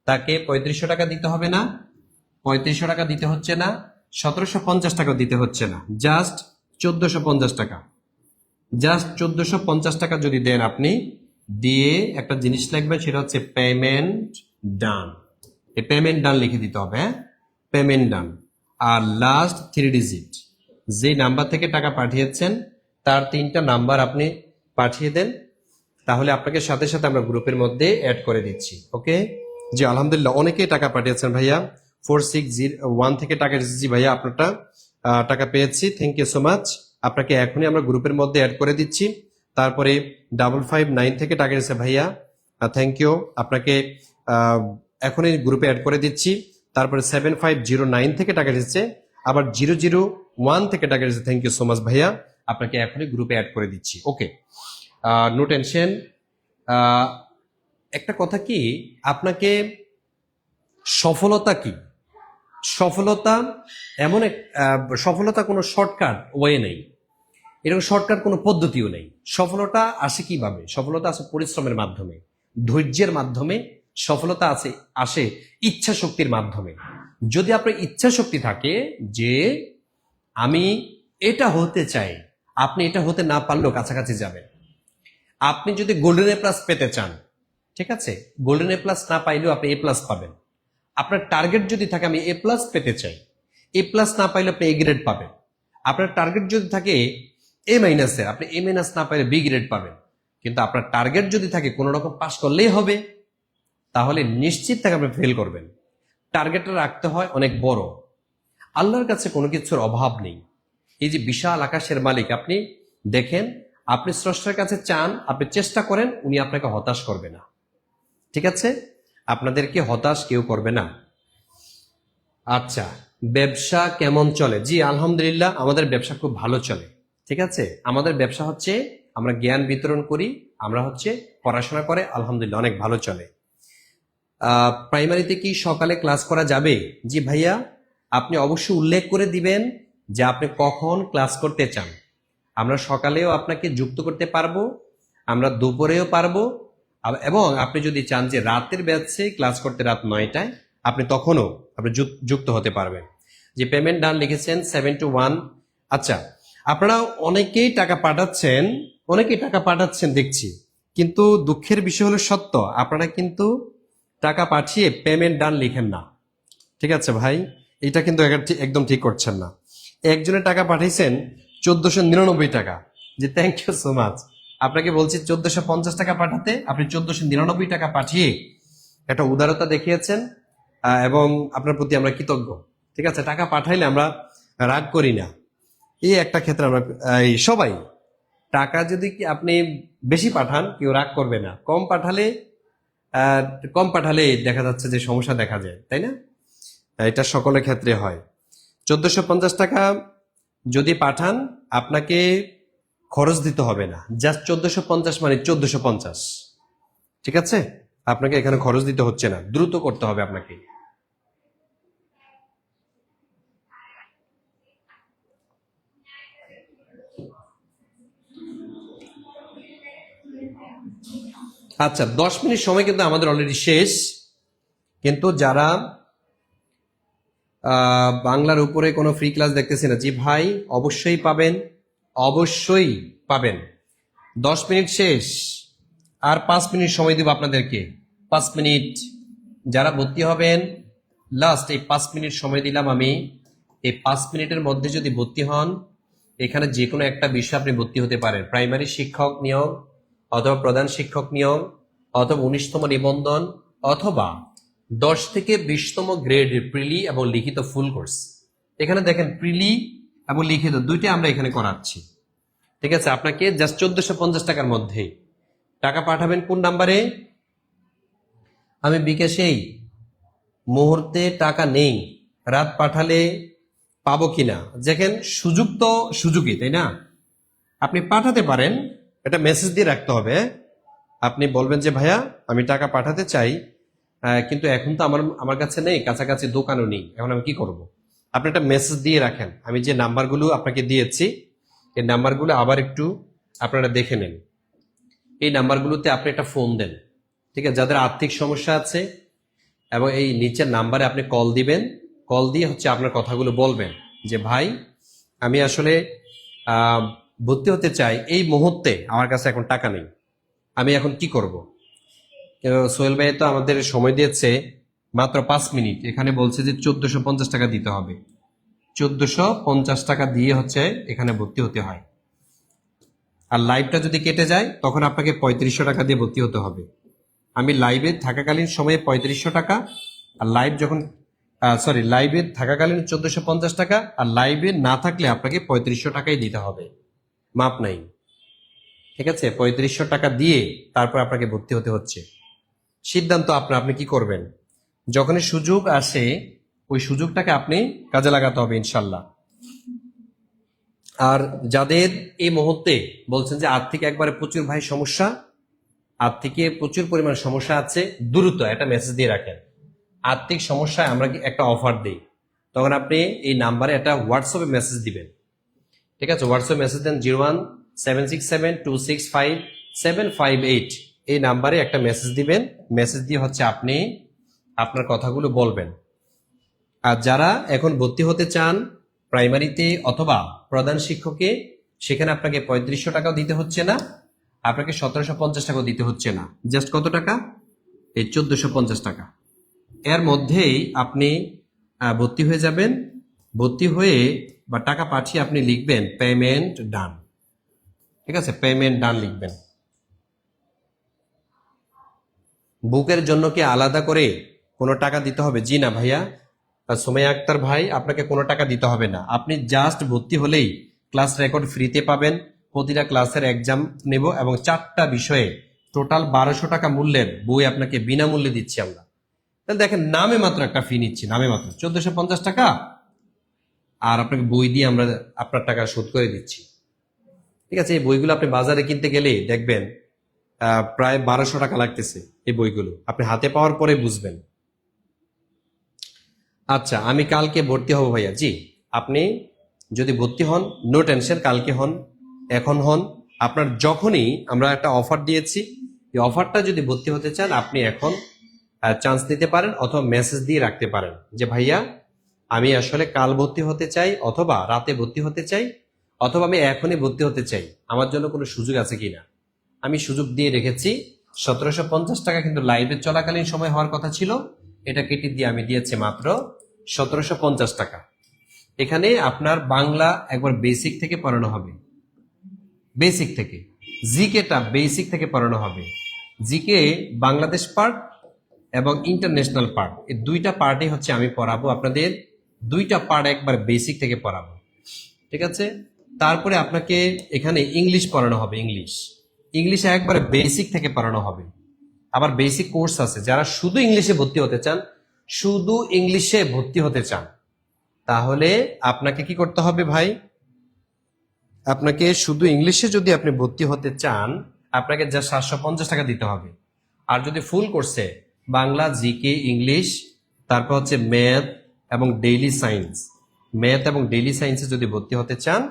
তাকে 3500 টাকা দিতে হবে না, 3500 টাকা দিতে হচ্ছে না, 1750 টাকা দিতে হচ্ছে না, জাস্ট 1450 টাকা। জাস্ট 1450 টাকা যদি দেন আপনি, দিয়ে একটা জিনিস লিখবেন, সেটা হচ্ছে পেমেন্ট ডান। এই পেমেন্ট ডান লিখে দিতে হবে, হ্যাঁ, পেমেন্ট ডান। আর লাস্ট 3 ডিজিট, যে নাম্বার থেকে টাকা পাঠিয়েছেন তার 3টা নাম্বার আপনি পাঠিয়ে দেন, তাহলে আপনাকে সাথে সাথে আমরা গ্রুপের মধ্যে অ্যাড করে দিচ্ছি। ওকে, জি আলহামদুলিল্লাহ, অনেকেই টাকা পাঠিয়েছেন ভাইয়া। 4601 থেকে টাকা এসেছি ভাইয়া, আপনারটা টাকা পেয়েছি, থ্যাংক ইউ সো মাচ। আপনাকে এখনই আমরা গ্রুপের মধ্যে অ্যাড করে দিচ্ছি। তারপরে 559 থেকে টাকা এসেছে ভাইয়া, থ্যাংক ইউ আপনাকে। এখনই গ্রুপে অ্যাড করে দিচ্ছি। তারপরে 7509 থেকে টাকা এসেছে, আবার 001 থেকে টাকা এসেছে। থ্যাংক ইউ সো মাচ ভাইয়া, আপনাকে এখনই গ্রুপে অ্যাড করে দিচ্ছি। ওকে, নো টেনশন। একটা কথা কি, আপনাকে সফলতা কি, সফলতা এমন এক সফলতা কোনো শর্টকাট ওয়ে নেই, এরকম শর্টকাট কোনো পদ্ধতিও নেই। সফলতা আসে কিভাবে? সফলতা আসে পরিশ্রমের মাধ্যমে, ধৈর্যের মাধ্যমে। সফলতা আসে ইচ্ছা শক্তির মাধ্যমে। যদি আপনার ইচ্ছা শক্তি থাকে যে আমি এটা হতে চাই, আপনি এটা হতে না পারলেও কাছাকাছি যাবেন। আপনি যদি গোল্ডেন এ প্লাস পেতে চান, ঠিক আছে, গোল্ডেন এ প্লাস না পাইলেও আপনি এ প্লাস পাবেন। আপনার টার্গেট যদি থাকে আমি এ প্লাস পেতে চাই, এ প্লাস না পাইলে আপনি এ গ্রেড পাবেন। আপনার টার্গেট যদি থাকে এ মাইনাসের, আপনি এ মাইনাস না পাইলে বি গ্রেড পাবেন। কিন্তু আপনার টার্গেট যদি থাকে কোনো রকম পাস করলেই হবে, তাহলে নিশ্চিত থাকে আপনি ফেল করবেন। টার্গেটটা রাখতে হয় অনেক বড়। আল্লাহর কাছে কোনো কিছুর অভাব নেই। এই যে বিশাল আকাশের মালিক, আপনি দেখেন, আপনি স্রষ্টার কাছে চান, আপনি চেষ্টা করেন, উনি আপনাকে হতাশ করবে না। ঠিক আছে, আপনাদেরকে হতাশ কেউ করবে না। আচ্ছা, ব্যবসা কেমন চলে? জি আলহামদুলিল্লাহ, আমাদের ব্যবসা খুব ভালো চলে। ঠিক আছে, আমাদের ব্যবসা হচ্ছে আমরা জ্ঞান বিতরণ করি, আমরা হচ্ছে পড়াশোনা করে আলহামদুলিল্লাহ অনেক ভালো চলে। প্রাইমারিতে কি সকালে ক্লাস করা যাবে? জি ভাইয়া, আপনি অবশ্যই উল্লেখ করে দিবেন যে আপনি কখন ক্লাস করতে চান। আমরা সকালেও আপনাকে যুক্ত করতে পারবো, আমরা দুপুরেও পারবো, এবং আপনি যদি চান যে রাতের ব্যাচে ক্লাস করতে রাত 9টায়, আপনি তখনও আপনি যুক্ত হতে পারবেন। যে পেমেন্ট ডান লিখেছেন 7 to 1। আচ্ছা, আপনারা অনেকেই টাকা পাঠাচ্ছেন দেখছি, কিন্তু দুঃখের বিষয় হলো সত্য, আপনারা কিন্তু টাকা পাঠিয়ে পেমেন্ট ডান লিখেন না। ঠিক আছে ভাই, এটা কিন্তু একদম ঠিক করছেন না। একজনের টাকা পাঠিয়েছেন 1499 টাকা। যে থ্যাংক ইউ সো মাচ, আপনাকে বলছি 1450 টাকা পাঠাতে, আপনি 1499 টাকা পাঠিয়ে একটা উদারতা দেখিয়েছেন, এবং আপনার প্রতি আমরা কৃতজ্ঞ। ঠিক আছে, টাকা পাঠাইলে আমরা রাগ করি না, এই একটা ক্ষেত্রে আমরা সবাই টাকা যদি আপনি বেশি পাঠান কেউ রাগ করবে না, কম পাঠালে দেখা যাচ্ছে যে সমস্যা দেখা যায়, তাই না? এটা সকলের ক্ষেত্রে হয়। 1450 টাকা যদি পাঠান আপনাকে খরচ দিতে হবে না, জাস্ট 1450 মানে 1450। ঠিক আছে, আপনাকে এখানে খরচ দিতে হচ্ছে না, দ্রুত করতে হবে আপনাকে। আচ্ছা, 10 মিনিট সময় কিন্তু আমাদের অলরেডি শেষ। কিন্তু যারা বাংলার উপরে কোনো ফ্রি ক্লাস দেখতেছি না, জি ভাই অবশ্যই পাবেন, অবশ্যই পাবেন। 10 মিনিট শেষ, আর 5 মিনিট সময় দিব আপনাদেরকে। 5 মিনিট যারা ভর্তি হবেন, লাস্ট এই 5 মিনিট সময় দিলাম আমি। এই 5 মিনিটের মধ্যে যদি ভর্তি হন, এখানে যে কোনো একটা বিষয়ে আপনি ভর্তি হতে পারেন। প্রাইমারি শিক্ষক নিয়োগ, অথবা প্রধান শিক্ষক নিয়োগ, অথবা 19তম নিবন্ধন, অথবা 10 থেকে 20তম গ্রেড প্রিলি এবং লিখিত ফুল কোর্স। এখানে দেখেন প্রিলি এবং লিখিত দুইটা আমরা এখানে করাচ্ছি। ঠিক আছে, আপনাকে জাস্ট 1450 টাকার মধ্যে টাকা পাঠাবেন। কোন নাম্বারে? আমি বিকাশেই মুহূর্তে টাকা নেই, রাত পাঠালে পাবো কিনা? দেখেন সুযোগ তো সুযোগই, তাই না? আপনি পাঠাতে পারেন, এটা মেসেজ দিয়ে রাখতে হবে। আপনি বলবেন যে ভাইয়া আমি টাকা পাঠাতে চাই, কিন্তু এখন তো আমার কাছে নেই, কাছাকাছি দোকানও নেই, এখন আমি কি করব? আপনি একটা মেসেজ দিয়ে রাখেন। আমি যে নাম্বারগুলো আপনাকে দিয়েছি এই নাম্বারগুলো আবার একটু আপনারা দেখে নেন। এই নাম্বারগুলোতে আপনি একটা ফোন দেন, ঠিক আছে, যাদের আর্থিক সমস্যা আছে, এবং এই নিচের নাম্বারে আপনি কল দিবেন। কল দিয়ে হচ্ছে আপনার কথাগুলো বলবেন যে ভাই আমি আসলে ভর্তি হতে চাই, এই মুহূর্তে আমার কাছে এখন টাকা নেই, আমি এখন কি করব? সোহেল ভাই তো আমাদের সময় দিয়েছে মাত্র 5 মিনিট, এখানে বলছে যে 1450 টাকা দিতে হবে। 1450 টাকা দিয়ে হচ্ছে এখানে ভর্তি হতে হয়। আর লাইভটা যদি কেটে যায় তখন আপনাকে 3500 টাকা দিয়ে ভর্তি হতে হবে। আমি লাইভে থাকাকালীন সময়ে 3500 টাকা, আর লাইভে থাকাকালীন 1450 টাকা, আর লাইভে না থাকলে আপনাকে 3500 টাকাই দিতে হবে, মাপ নাই। ঠিক আছে, 3500 টাকা দিয়ে তারপর আপনাকে ভর্তি হতে হচ্ছে। সিদ্ধান্ত আপনার, আপনি কি করবেন। যখনই সুযোগ আসে ওই সুযোগটাকে আপনি কাজে লাগাতে হবে ইনশাল্লাহ। আর যাদের এই মুহূর্তে বলছেন যে আর্থিক একবারে প্রচুর ভাই সমস্যা, আর্থিকে প্রচুর পরিমাণ সমস্যা আছে, দ্রুত একটা মেসেজ দিয়ে রাখেন। আর্থিক সমস্যায় আমরা কি একটা অফার দিই, তখন আপনি এই নাম্বারে একটা হোয়াটসঅ্যাপে মেসেজ দিবেন। ঠিক আছে, হোয়াটসঅ্যাপ মেসেজ দেন 0176726758, এই নাম্বারে একটা মেসেজ দিবেন। মেসেজ দিয়ে হচ্ছে আপনি আপনার কথাগুলো বলবেন। আর যারা এখন ভর্তি হতে চান প্রাইমারিতে অথবা প্রধান শিক্ষকে, সেখানে আপনাকে 3500 টাকাও দিতে হচ্ছে না, আপনাকে 1750 টাকাও দিতে হচ্ছে না। জাস্ট কত টাকা? এই 1450 টাকা। এর মধ্যেই আপনি ভর্তি হয়ে যাবেন। ভর্তি হয়ে বা টাকা পাঠিয়ে আপনি লিখবেন পেমেন্ট ডান। ঠিক আছে, পেমেন্ট ডান লিখবেন। বুকের জন্য কি আলাদা করে কোনো টাকা দিতে হবে? জি না ভাইয়া, সোমাইয়া আক্তার ভাই, আপনাকে কোনো টাকা দিতে হবে না। আপনি জাস্ট ভর্তি হলেই ক্লাস রেকর্ড ফ্রিতে পাবেন, প্রতিটা ক্লাসের এক্সাম নেব এবং 4টা বিষয়ে টোটাল 1200 টাকা মূল্যের বই আপনাকে বিনামূল্যে দিচ্ছি আমরা। তাহলে দেখেন, নামে মাত্র একটা ফি নিচ্ছি, নামে মাত্র 1450 টাকা, আর আপনাকে বই দিয়ে আমরা আপনার টাকা শোধ করে দিচ্ছি। ঠিক আছে, এই বইগুলো আপনি বাজারে কিনতে গেলে দেখবেন প্রায় 1200 টাকা লাগতেছে। এই বইগুলো আপনি হাতে পাওয়ার পরে বুঝবেন। আচ্ছা, আমি কালকে ভর্তি হব ভাইয়া। জি, আপনি যদি ভর্তি হন, নো টেনশন, কালকে হন, এখন হন, আপনার যখনই আমরা একটা অফার দিয়েছি, এই অফারটা যদি ভর্তি হতে চান আপনি এখন চান্স নিতে পারেন, অথবা মেসেজ দিয়ে রাখতে পারেন যে ভাইয়া আমি আসলে কাল ভর্তি হতে চাই, অথবা রাতে ভর্তি হতে চাই, অথবা আমি এখনই ভর্তি হতে চাই, আমার জন্য কোনো সুযোগ আছে কিনা। আমি সুযোগ দিয়ে রেখেছি। 1750 টাকা কিন্তু লাইভে চলাকালীন সময় হওয়ার কথা ছিল, এটা কেটে দিয়ে আমি দিয়েছি মাত্র 1750 টাকা। এখানে আপনার বাংলা একবার বেসিক থেকে পড়ানো হবে, বেসিক থেকে। জিকেটা বেসিক থেকে পড়ানো হবে। জিকে বাংলাদেশ পার্ট এবং ইন্টারন্যাশনাল পার্ট, এই দুইটা পার্টই হচ্ছে আমি পড়াবো আপনাদের। দুইটা পার্ট একবার বেসিক থেকে পড়াবো। ঠিক আছে, তারপরে আপনাকে এখানে ইংলিশ পড়ানো হবে। ইংলিশে একবারে বেসিক থেকে পড়ানো হবে। আবার বেসিক কোর্স আছে, যারা শুধু ইংলিশে ভর্তি হতে চান, শুধু ইংলিশে ভর্তি হতে চান, তাহলে আপনাকে কি করতে হবে ভাই? আপনাকে শুধু ইংলিশে যদি আপনি ভর্তি হতে চান, আপনাকে যা 750 টাকা দিতে হবে। আর যদি ফুল কোর্সে বাংলা, জিকে, ইংলিশ, তারপর হচ্ছে ম্যাথ এবং ডেইলি সায়েন্স, ম্যাথ এবং ডেইলি সায়েন্সে যদি ভর্তি হতে চান,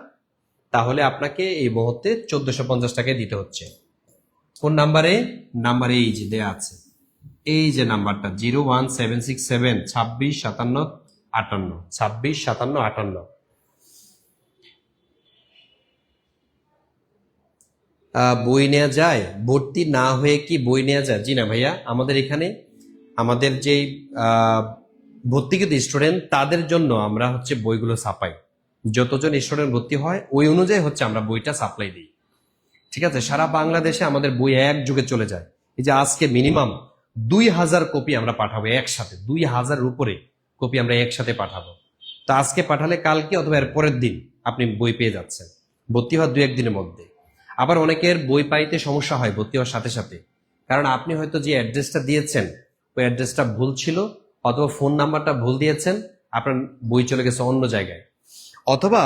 তাহলে আপনাকে এই মুহূর্তে 1450 টাকায় দিতে হচ্ছে। কোন নাম্বারে? নাম্বারে এই যে দেয়া আছে, এই যে নাম্বারটা 01767265758, 265758। বই নেওয়া যায়? ভর্তি না হয়ে কি বই নেওয়া যায়? জি না ভাইয়া, আমাদের এখানে আমাদের যে ভর্তিকৃত স্টুডেন্ট তাদের জন্য আমরা হচ্ছে বইগুলো ছাপাই। যতজন স্টুডেন্ট ভর্তি হয় ওই অনুযায়ী হচ্ছে আমরা বইটা সাপ্লাই দিই। ঠিক আছে, সারা বাংলাদেশে আমাদের বই এক যুগে চলে যায়। এই যে আজকে মিনিমাম 2000 কপি আমরা পাঠাবো একসাথে, 2000-এর উপরে কপি আমরা একসাথে পাঠাবো। তো আজকে পাঠালে কালকে অথবা এর পরের দিন আপনি বই পেয়ে যাচ্ছেন, ভর্তি হওয়ার 2-1 দিনের মধ্যে। আবার অনেকের বই পাইতে সমস্যা হয় ভর্তি হওয়ার সাথে সাথে, কারণ আপনি হয়তো যে অ্যাড্রেসটা দিয়েছেন ওই অ্যাড্রেসটা ভুল ছিল, অথবা ফোন নাম্বারটা ভুল দিয়েছেন, আপনার বই চলে গেছে অন্য জায়গায়। অথবা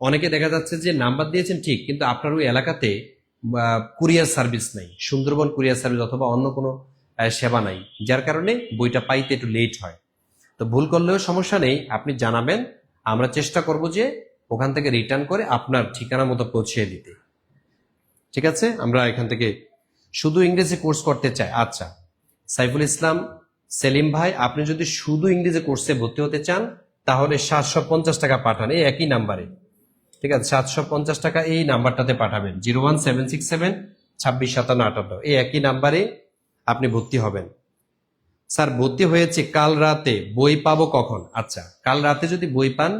অনেকে দেখা যাচ্ছে যে নাম্বার দিয়েছেন ঠিক, কিন্তু আপনার ওই এলাকাতে কুরিয়ার সার্ভিস নেই, সুন্দরবন কুরিয়ার সার্ভিস অথবা অন্য কোনো সেবা নাই, যার কারণে বইটা পাইতে একটু লেট হয়। তো ভুল করলেও সমস্যা নেই, আপনি জানাবেন, আমরা চেষ্টা করব যে ওখান থেকে রিটার্ন করে আপনার ঠিকানা মতো পৌঁছিয়ে দিতে। ঠিক আছে, আমরা এখান থেকে শুধু ইংরেজি কোর্স করতে চাই। আচ্ছা, সাইফুল ইসলাম সেলিম ভাই, আপনি যদি শুধু ইংরেজি কোর্সে ভর্তি হতে চান তাহলে 750 টাকা পাঠান এই একই নাম্বারে। ঠিক আছে, 750 টাকা এই নাম্বারটাতে পাঠাবেন, 01767265758, এই একই নাম্বারে আপনি ভর্তি হবেন। স্যার ভর্তি হয়েছে, কাল রাতে বই পাবো কখন? আচ্ছা, কাল রাতে যদি বই পান,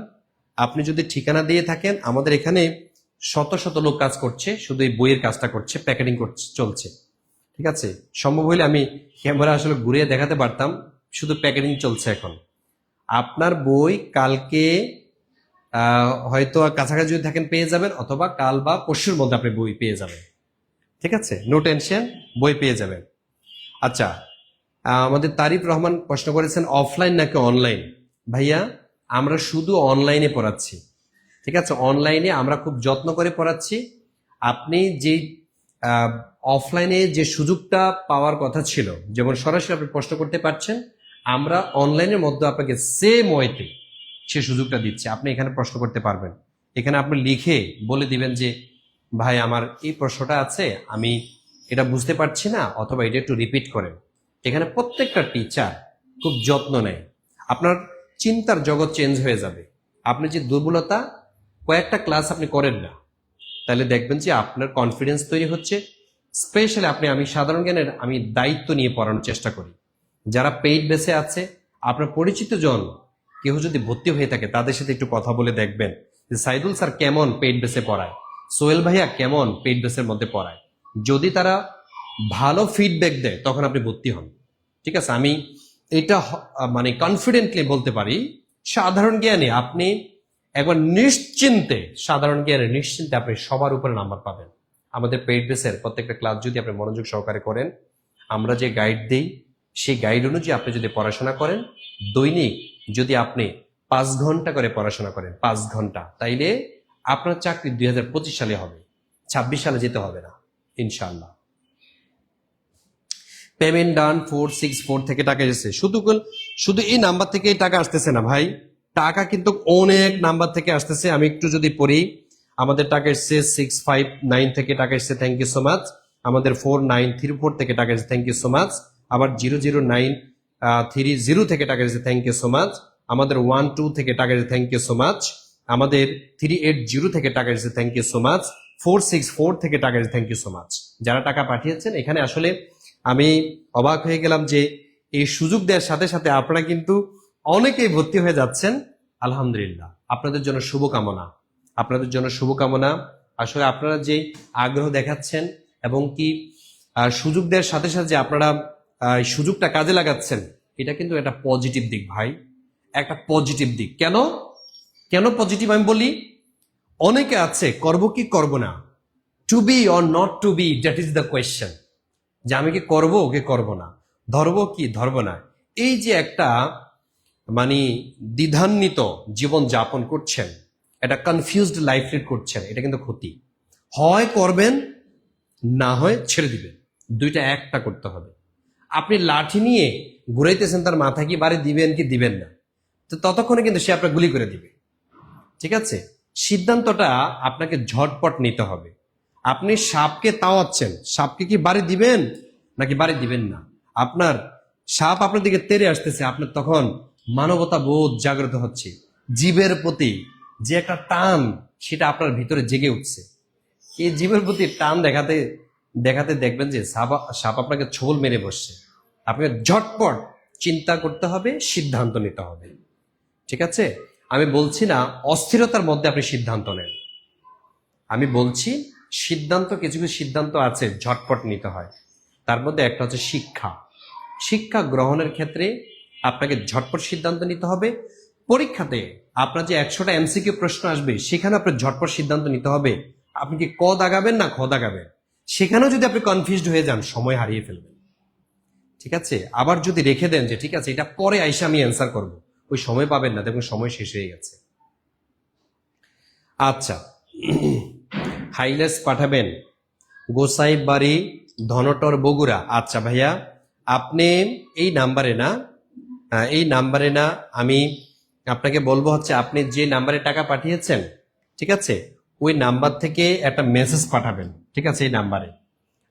আপনি যদি ঠিকানা দিয়ে থাকেন, আমাদের এখানে শত শত লোক কাজ করছে, শুধু এই বইয়ের কাজটা করছে, প্যাকেটিং করছে, চলছে। ঠিক আছে, সম্ভব হলে আমি ক্যামেরা আসলে ঘুরিয়ে দেখাতে পারতাম, শুধু প্যাকেটিং চলছে এখন। আপনার বই কালকে হয়তো কাছাকাছি যদি থাকেন পেয়ে যাবেন, অথবা কাল বা পরশুর মধ্যে আপনি বই পেয়ে যাবেন। ঠিক আছে, নো টেনশন, বই পেয়ে যাবেন। আচ্ছা, আমাদের তারিফ রহমান প্রশ্ন করেছেন অফলাইন নাকি অনলাইন। ভাইয়া আমরা শুধু অনলাইনে পড়াচ্ছি, ঠিক আছে, অনলাইনে আমরা খুব যত্ন করে পড়াচ্ছি। আপনি যে অফলাইনে যে সুযোগটা পাওয়ার কথা ছিল, যেমন সরাসরি আপনি প্রশ্ন করতে পারছেন, আমরা অনলাইনের মধ্যে আপনাকে সেম ওয়েতে সে সুযোগটা দিচ্ছি। আপনি এখানে প্রশ্ন করতে পারবেন, এখানে আপনি লিখে বলে দিবেন যে ভাই আমার এই প্রশ্নটা আছে, আমি এটা বুঝতে পারছি না, অথবা এটা একটু রিপিট করেন। এখানে প্রত্যেকটা টিচার খুব যত্ন নেয়, আপনার চিন্তার জগৎ চেঞ্জ হয়ে যাবে। আপনি যে দুর্বলতা, কয়েকটা ক্লাস আপনি করেন না, তাহলে দেখবেন যে আপনার কনফিডেন্স তৈরি হচ্ছে। স্পেশালি আমি সাধারণ জ্ঞানের আমি দায়িত্ব নিয়ে পড়ানোর চেষ্টা করি। যারা পেইড বেসে আছে, আপনার পরিচিত জন কেউ যদি ভর্তি হয়ে থাকে তাদের সাথে একটু কথা বলে দেখবেন যে সাইদুল স্যার কেমন পেইড বেসে পড়ায়, সোহেল ভাইয়া কেমন পেইড বেসের মধ্যে পড়ায়। যদি তারা ভালো ফিডব্যাক দেয় তখন আপনি ভর্তি হন, ঠিক আছে। আমি এটা মানে কনফিডেন্টলি বলতে পারি, সাধারণ জ্ঞানে আপনি একবার নিশ্চিন্তে, সাধারণ জ্ঞানে নিশ্চিন্তে আপনি সবার উপরে নাম্বার পাবেন। আমাদের পেইড বেসের প্রত্যেকটা ক্লাস যদি আপনি মনোযোগ সহকারে করেন, আমরা যে গাইড দিই সেই গাইড অনুযায়ী আপনি যদি পড়াশোনা করেন, দৈনিক যদি আপনি 5 ঘন্টা করে পড়াশোনা করেন, 5 ঘন্টা, তাইলে আপনার চাকরি 2025 সালে হবে, 26 সালে যেতে হবে না ইনশাআল্লাহ। পেমেন্ট ডান 464 থেকে টাকা এসেছে, শুধু এই নাম্বার থেকে টাকা আসতেছে না ভাই, টাকা কিন্তু অনেক নাম্বার থেকে আসতেছে। আমি একটু যদি পড়ি, আমাদের টাকা এসছে 659 থেকে টাকা এসছে, থ্যাংক ইউ সো মাচ। আমাদের 4934 থেকে টাকা এসছে, থ্যাংক ইউ সো মাচ। আবার 00930 থেকে টাকা এসেছে, থ্যাংক ইউ সো মাচ। আমাদের 12 থেকে টাকা এসেছে, থ্যাংক ইউ সো মাচ। আমাদের 380 থেকে টাকা এসেছে, থ্যাংক ইউ সো মাচ। 464 থেকে টাকা এসেছে, থ্যাংক ইউ সো মাচ। যারা টাকা পাঠিয়েছেন, এখানে আসলে আমি অবাক হয়ে গেলাম যে এই সুযোগ দেওয়ার সাথে সাথে আপনারা কিন্তু অনেকেই ভর্তি হয়ে যাচ্ছেন। আলহামদুলিল্লাহ, আপনাদের জন্য শুভকামনা, আপনাদের জন্য শুভকামনা। আসলে আপনারা যে আগ্রহ দেখাচ্ছেন এবং কি সুযোগ দেওয়ার সাথে সাথে যে আপনারা সুযোগটা কাজে লাগাচ্ছেন, এটা কিন্তু একটা পজিটিভ দিক ভাই, একটা পজিটিভ দিক। কেন কেন পজিটিভ আমি বলি, অনেকে আছে করব কি করব না, to be or not to be, that is the question, যে আমি কি করবো কি করব না, ধরবো কি ধরবো না। এই যে একটা মানে দ্বিধান্বিত জীবন যাপন করছেন, একটা কনফিউজড লাইফ লিড করছেন, এটা কিন্তু ক্ষতি। হয় করবেন, না হয় ছেড়ে দিবেন, দুইটা একটা করতে হবে। আপনি লাঠি নিয়ে ঘুরাইতেছেন, তার মাথা কি বাড়ি দিবেন কি দিবেন না, তো ততক্ষণে কিন্তু সে আপনার গুলি করে দিবে, ঠিক আছে। সিদ্ধান্তটা আপনাকে ঝটপট নিতে হবে। আপনি সাপকে তাওয়াচ্ছেন, সাপকে কি বাড়ি দিবেন নাকি বাড়ি দিবেন না। আপনার সাপ আপনার দিকে তেড়ে আসতেছে, আপনার তখন মানবতা বোধ জাগ্রত হচ্ছে, জীবের প্রতি যে একটা টান সেটা আপনার ভিতরে জেগে উঠছে। এই জীবের প্রতি টান দেখাতে দেখাতে দেখবেন যে সাপ আপনাকে ছোবল মেরে বসছে। আপনাকে ঝটপট চিন্তা করতে হবে, সিদ্ধান্ত নিতে হবে, ঠিক আছে। আমি বলছি না অস্থিরতার মধ্যে আপনি সিদ্ধান্ত নেন, আমি বলছি সিদ্ধান্ত, কিছু কিছু সিদ্ধান্ত আছে ঝটপট নিতে হয়। তার মধ্যে একটা হচ্ছে শিক্ষা। শিক্ষা গ্রহণের ক্ষেত্রে আপনাকে ঝটপট সিদ্ধান্ত নিতে হবে। পরীক্ষাতে আপনার যে 100টা এমসিকিউ প্রশ্ন আসবে, সেখানে আপনার ঝটপট সিদ্ধান্ত নিতে হবে আপনি কি ক দাগাবেন না খ দাগাবেন। সেখানেও যদি আপনি কনফিউজড হয়ে যান, সময় হারিয়ে ফেলবেন, ঠিক আছে। আবার যদি রেখে দেন যে ঠিক আছে এটা পরে আইসা আমি অ্যান্সার করব, ওই সময় পাবেন না, দেখুন সময় শেষ হয়ে গেছে। আচ্ছা, হাইলেস পাঠাবেন গোসাই বাড়ি, ধনটর, বগুড়া। আচ্ছা ভাইয়া, আপনি এই নাম্বারে না, এই নাম্বারে না, আমি আপনাকে বলবো হচ্ছে আপনি যে নাম্বারে টাকা পাঠিয়েছেন, ঠিক আছে, ওই নাম্বার থেকে একটা মেসেজ পাঠাবেন, ঠিক আছে। এই নাম্বারে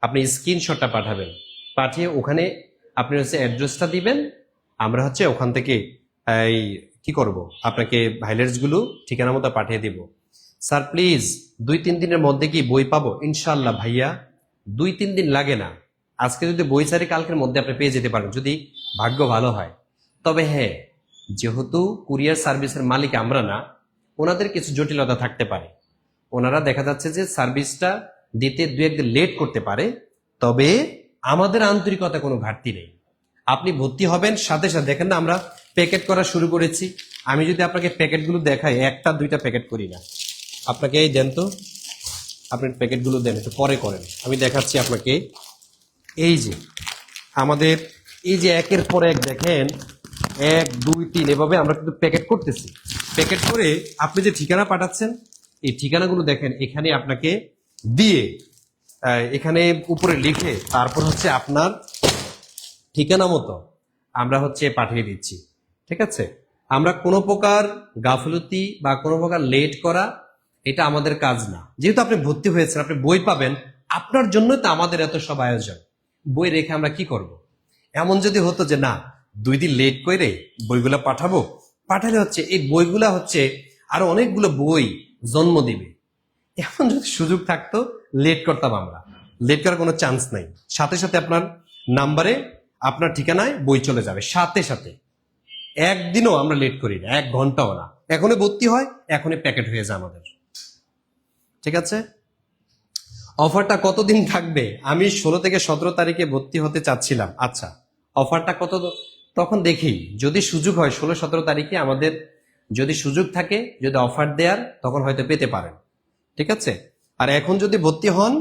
আপনি স্ক্রিনশটটা পাঠাবেন, পাঠিয়ে ওখানে আপনি হচ্ছে অ্যাড্রেসটা দিবেন, আমরা হচ্ছে ওখান থেকে এই কি করব, আপনাকে হাইলাইটস গুলো ঠিকানা মতো পাঠিয়ে দিব। স্যার প্লিজ 2-3 দিনের মধ্যে কি বই পাবো? ইনশাল্লাহ ভাইয়া, 2-3 দিন লাগে না। আজকে যদি বই চারি, কালকের মধ্যে আপনি পেয়ে যেতে পারেন, যদি ভাগ্য ভালো হয়। তবে হ্যাঁ, যেহেতু কুরিয়ার সার্ভিসের মালিক আমরা না, ওনাদের কিছু জটিলতা থাকতে পারে। ওনারা দেখা যাচ্ছে যে সার্ভিসটা দিতে 2-1 দিন লেট করতে পারে, তবে আমাদের আন্তরিকতা কোনো ঘাটতি নেই। আপনি ভর্তি হবেন সাথে সাথে, দেখেন না আমরা প্যাকেট করা শুরু করেছি। আমি যদি আপনাকে প্যাকেটগুলো দেখাই, 1টা 2টা প্যাকেট করি না। আপনাকে এই দেন তো, আপনি প্যাকেটগুলো দেন, একটু পরে করেন, আমি দেখাচ্ছি আপনাকে। এই যে আমাদের এই যে একের পর এক দেখেন, 1 2 3 এভাবে আমরা কিন্তু প্যাকেট করতেছি। প্যাকেট করে আপনি যে ঠিকানা পাঠাচ্ছেন, এই ঠিকানাগুলো দেখেন এখানে আপনাকে দিয়ে এখানে উপরে লিখে তারপর হচ্ছে আপনার ঠিকানা মতো আমরা হচ্ছে পাঠিয়ে দিচ্ছি। ঠিক আছে, আমরা কোনো প্রকার গাফলতি বা কোনো প্রকার লেট করা এটা আমাদের কাজ না। যেহেতু আপনি ভর্তি হয়েছেন, আপনি বই পাবেন, আপনার জন্য তো আমাদের এত সব আয়োজন। বই রেখে আমরা কি করব? এমন যদি হতো যে না 2 দিন লেট করে বইগুলা পাঠাবো, পাঠালে হচ্ছে এই বইগুলা হচ্ছে আরো অনেকগুলো বই জন্ম দিবে। এমন যদি সুযোগ থাকতো লেট করতাম আমরা। লেট করার কোনো চান্স নাই। সাথে সাথে আপনার নাম্বারে আপনার ঠিকানায় বই চলে যাবে সাথে সাথে। একদিনও আমরা লেট করি না, 1 ঘন্টাও না। এখনই ভর্তি হয়, এখনই প্যাকেট হয়ে যায় আমাদের। ঠিক আছে, অফারটা কতদিন থাকবে? আমি 16 থেকে 17 তারিখে ভর্তি হতে চাচ্ছিলাম। আচ্ছা, অফারটা কত তখন দেখি, যদি সুযোগ হয় 16 17 তারিখে আমাদের যদি সুযোগ থাকে, যদি অফার দেয়ার, তখন হয়তো পেতে পারেন। ঠিক আছে, আর এখন যদি ভর্তি হন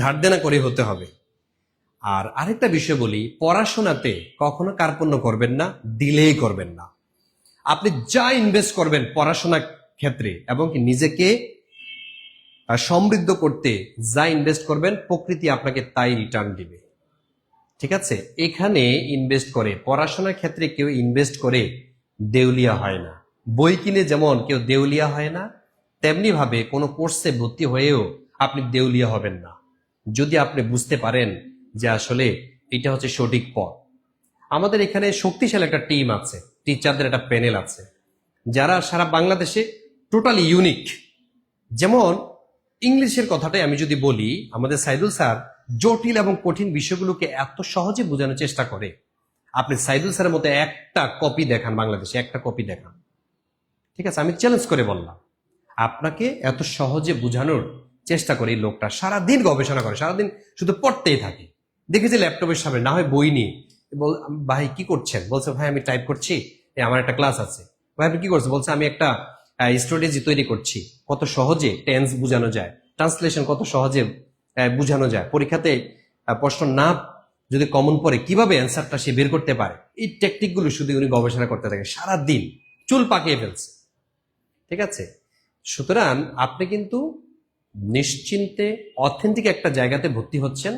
ধার দেনা করে হতে হবে। আর আরেকটা বিষয় বলি, পড়াশোনাতে কখনো কার্পণ্য করবেন না, ডিলেই করবেন না। আপনি যা ইনভেস্ট করবেন পড়াশোনার ক্ষেত্রে এবং কি নিজেকে সমৃদ্ধ করতে যা ইনভেস্ট করবেন, প্রকৃতি আপনাকে তাই রিটার্ন দিবে। ঠিক আছে, এখানে ইনভেস্ট করে পড়াশোনার ক্ষেত্রে কেউ ইনভেস্ট করে দেউলিয়া হয় না। বই কিনে যেমন কেউ দেউলিয়া হয় না, তেমনি ভাবে কোনো কোর্সে ভর্তি হয়েও আপনি দেউলিয়া হবেন না, যদি আপনি বুঝতে পারেন যে আসলে এটা হচ্ছে সঠিক পথ। আমাদের এখানে শক্তিশালী একটা টিম আছে, টিচারদের একটা প্যানেল আছে, যারা সারা বাংলাদেশে টোটালি ইউনিক। যেমন ইংলিশের কথাটাই আমি যদি বলি, আমাদের সাইদুল স্যার জটিল এবং কঠিন বিষয়গুলোকে এত সহজে বোঝানোর চেষ্টা করে। আপনি সাইদুল স্যারের মতো একটা কপি দেখান, বাংলাদেশে একটা কপি দেখান। ঠিক আছে, আমি চ্যালেঞ্জ করে বললাম, আপনাকে এত সহজে বোঝানোর চেষ্টা করে এই লোকটা। সারাদিন গবেষণা করে, সারাদিন শুধু পড়তেই থাকে। দেখেছি ল্যাপটপের সামনে, না হয় বই নিয়ে। ভাই কি করছেন? বলছে ভাই আমি টাইপ করছি, আমার একটা ক্লাস আছে। ভাই আপনি কি করছেন? বলছে আমি একটা স্ট্র্যাটেজি তৈরি করছি। কত সহজে টেন্স বোঝানো যায়, ট্রান্সলেশন কত সহজে বোঝানো যায়। পরীক্ষাতে প্রশ্ন না যদি কমন পড়ে কিভাবে অ্যান্সারটা সে বের করতে পারে, এই টেকনিকগুলো শুধু উনি গবেষণা করতে থাকে সারাদিন, চুল পাকিয়ে ফেলছে। ঠিক আছে, সুতরাং আপনি কিন্তু নিশ্চিন্তে অথেন্টিক একটা জায়গাতে ভর্তি হচ্ছেন,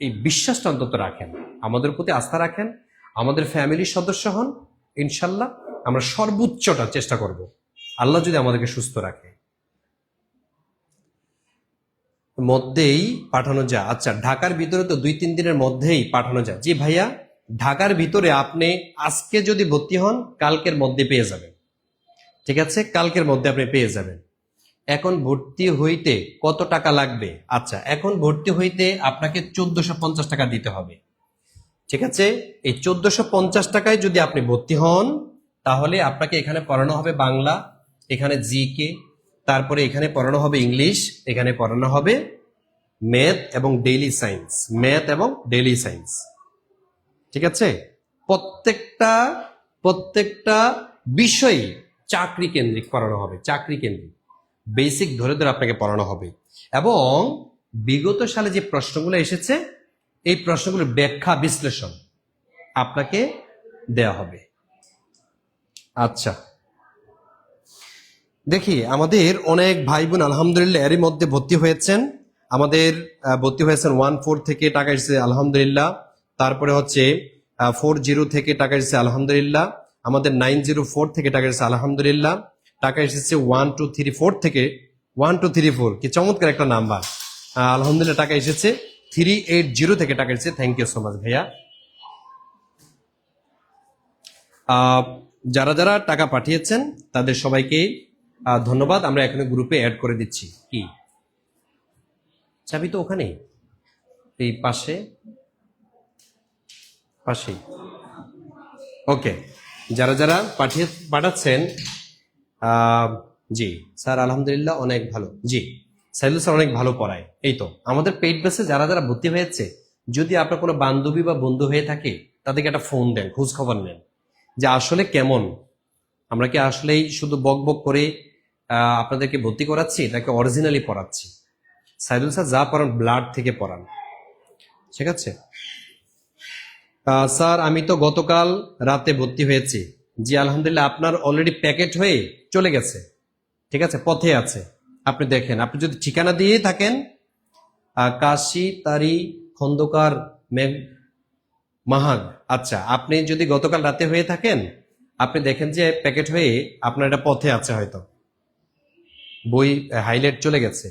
এই বিশ্বাসটা অন্তত রাখেন, আমাদের প্রতি আস্থা রাখেন, আমাদের ফ্যামিলির সদস্য হন। ইনশাল্লাহ আমরা সর্বোচ্চটা চেষ্টা করব, আল্লাহ যদি আমাদেরকে সুস্থ রাখে। মধ্যেই পাঠানো যায়। আচ্ছা, ঢাকার ভিতরে তো 2-3 দিনের মধ্যেই পাঠানো যায়। জি ভাইয়া, ঢাকার ভিতরে আপনি আজকে যদি ভর্তি হন, কালকের মধ্যে পেয়ে যাবেন। ঠিক আছে, কালকের মধ্যে আপনি পেয়ে যাবেন। এখন ভর্তি হইতে কত টাকা লাগবে? আচ্ছা, এখন ভর্তি হইতে আপনাকে 1450 টাকা দিতে হবে। ঠিক আছে, এই 1450 টাকায় যদি আপনি ভর্তি হন, তাহলে আপনাকে এখানে পড়ানো হবে বাংলা, এখানে জিকে, তারপরে এখানে পড়ানো হবে ইংলিশ, এখানে পড়ানো হবে ম্যাথ এবং ডেইলি সায়েন্স, ম্যাথ এবং ডেইলি সায়েন্স। ঠিক আছে, প্রত্যেকটা প্রত্যেকটা বিষয় চাকরি কেন্দ্রিক পড়ানো হবে, চাকরি কেন্দ্রিক বেসিক ধরে ধরে আপনাকে পড়ানো হবে। এবং বিগত সালে যে প্রশ্নগুলো এসেছে, এই প্রশ্নগুলোর ব্যাখ্যা বিশ্লেষণ আপনাকে দেয়া হবে। আচ্ছা, দেখি আমাদের অনেক ভাই বোন আলহামদুলিল্লাহ এরই মধ্যে ভর্তি হয়েছেন। আমাদের ভর্তি হয়েছেন 1-4 থেকে টাকা এসেছে আলহামদুলিল্লাহ। তারপরে হচ্ছে 40 থেকে টাকা এসেছে আলহামদুলিল্লাহ। আমাদের 904 থেকে টাকা এসেছে আলহামদুলিল্লাহ। টাকা এসেছে 1234 থেকে, 1234 কি চমৎকার একটা নাম্বার। আলহামদুলিল্লাহ টাকা এসেছে। 380 থেকে টাকা এসেছে। থ্যাংক ইউ সো মাচ ভাইয়া। যারা যারা টাকা পাঠিয়েছেন তাদের সবাইকে ধন্যবাদ। আমরা এখানে গ্রুপে অ্যাড করে দিচ্ছি। কি চাবি তো ওখানে, এই পাশে পাশেই। ওকে, যারা যারা পাঠাচ্ছেন, জি স্যার আলহামদুলিল্লাহ অনেক ভালো। জি সাইদুল স্যার অনেক ভালো পড়ায়। এই তো আমাদের পেইড বেসে যারা যারা ভর্তি হয়েছে, যদি আপনার কোনো বান্ধবী বা বন্ধু হয়ে থাকে, তাদেরকে একটা ফোন দেন, খোঁজ খবর নেন যে আসলে কেমন, আমরা কি আসলেই শুধু বক বক করে আপনাদেরকে ভর্তি করাচ্ছি নাকি অরিজিনালি পড়াচ্ছি। সাইদুল স্যার যা পড়ান ব্লাড থেকে পড়ান। ঠিক আছে, স্যার আমি তো গতকাল রাতে ভর্তি হয়েছি। জি আলহামদুলিল্লাহ, আপনার অলরেডি প্যাকেট হয়ে চলে গেছে। ঠিক আছে, পথে আছে। আপনি দেখেন, আপনি যদি ঠিকানা দিয়ে থাকেন কাশি তারি খন্দকার মেঘ মাহাগ, আচ্ছা আপনি যদি গতকাল রাতে হয়ে থাকেন, আপনি দেখেন যে প্যাকেট হয়ে আপনার এটা পথে আছে, হয়তো বই হাইলাইট চলে গেছে।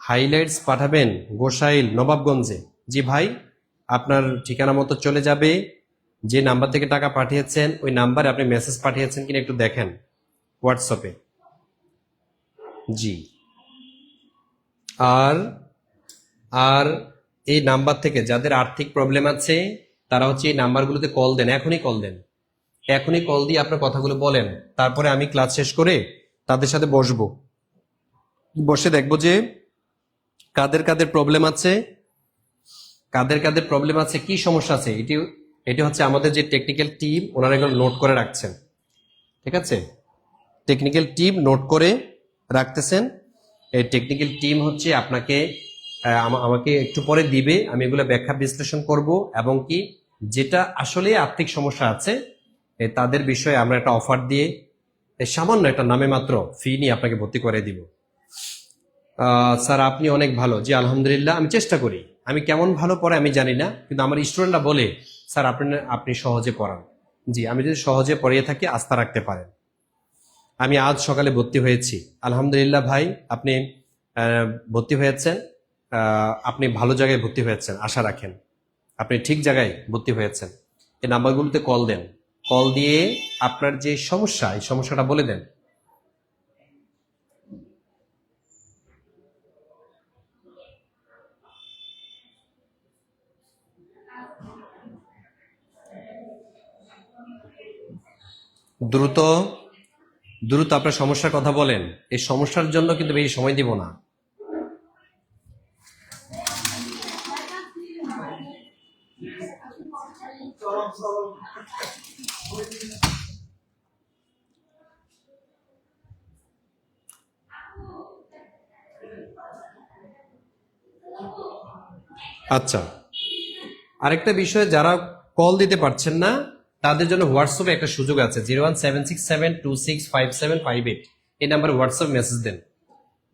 হাইলাইটস পাঠাবেন গোসাইল নবাবগঞ্জে। জি ভাই, আপনার ঠিকানা মতো চলে যাবে। যে নাম্বার থেকে টাকা পাঠিয়েছেন ওই নাম্বারে আপনি মেসেজ পাঠিয়েছেন কিনা একটু দেখেন হোয়াটসঅ্যাপে। জি, আর আর এই নাম্বার থেকে যাদের আর্থিক প্রবলেম আছে তারা হচ্ছে এই নাম্বারগুলোতে কল দেন, এখনই কল দেন, এখনই কল দিয়ে আপনার কথাগুলো বলেন। তারপরে আমি ক্লাস শেষ করে তাদের সাথে বসবো, বসে দেখবো যে কাদের কাদের প্রবলেম আছে, কাদের কাদের প্রবলেম আছে, কি সমস্যা আছে। এটি এটি হচ্ছে আমাদের যে টেকনিক্যাল টিম, ওনারা এগুলো নোট করে রাখছেন। ঠিক আছে, টেকনিক্যাল টিম নোট করে রাখতেছেন। এই টেকনিক্যাল টিম হচ্ছে আপনাকে আমাকে একটু পরে দিবে, আমি এগুলো ব্যাখ্যা বিশ্লেষণ করব, এবং কি যেটা আসলে আর্থিক সমস্যা আছে তাদের বিষয়ে আমরা একটা অফার দিয়ে সামান্য একটা নামে মাত্র ফি নিয়ে আপনাকে ভর্তি করে দিব। স্যার আপনি অনেক ভালো। জি আলহামদুলিল্লাহ, আমি চেষ্টা করি। আমি কেমন ভালো পড়ে আমি জানি না, কিন্তু আমার স্টুডেন্টরা বলে স্যার আপনি সহজে পড়ান। জি, আমি যদি সহজে পড়িয়ে থাকি আস্থা রাখতে পারেন। আমি আজ সকালে ভর্তি হয়েছি। আলহামদুলিল্লাহ ভাই, আপনি ভর্তি হয়েছেন, আপনি ভালো জায়গায় ভর্তি হয়েছেন, আশা রাখেন আপনি ঠিক জায়গায় ভর্তি হয়েছেন। এই নাম্বারগুলোতে কল দেন, কল দিয়ে আপনার যে সমস্যা এই সমস্যাটা বলে দেন। দ্রুত দ্রুত আপনার সমস্যার কথা বলেন। এই সমস্যার জন্য কিন্তু বেশি সময় দিব না। আচ্ছা, আরেকটা বিষয়, যারা কল দিতে পারছেন না তাদের জন্য হোয়াটসঅ্যাপে একটা সুযোগ আছে। 01767265758 এই নাম্বারে হোয়াটসঅ্যাপ মেসেজ দেন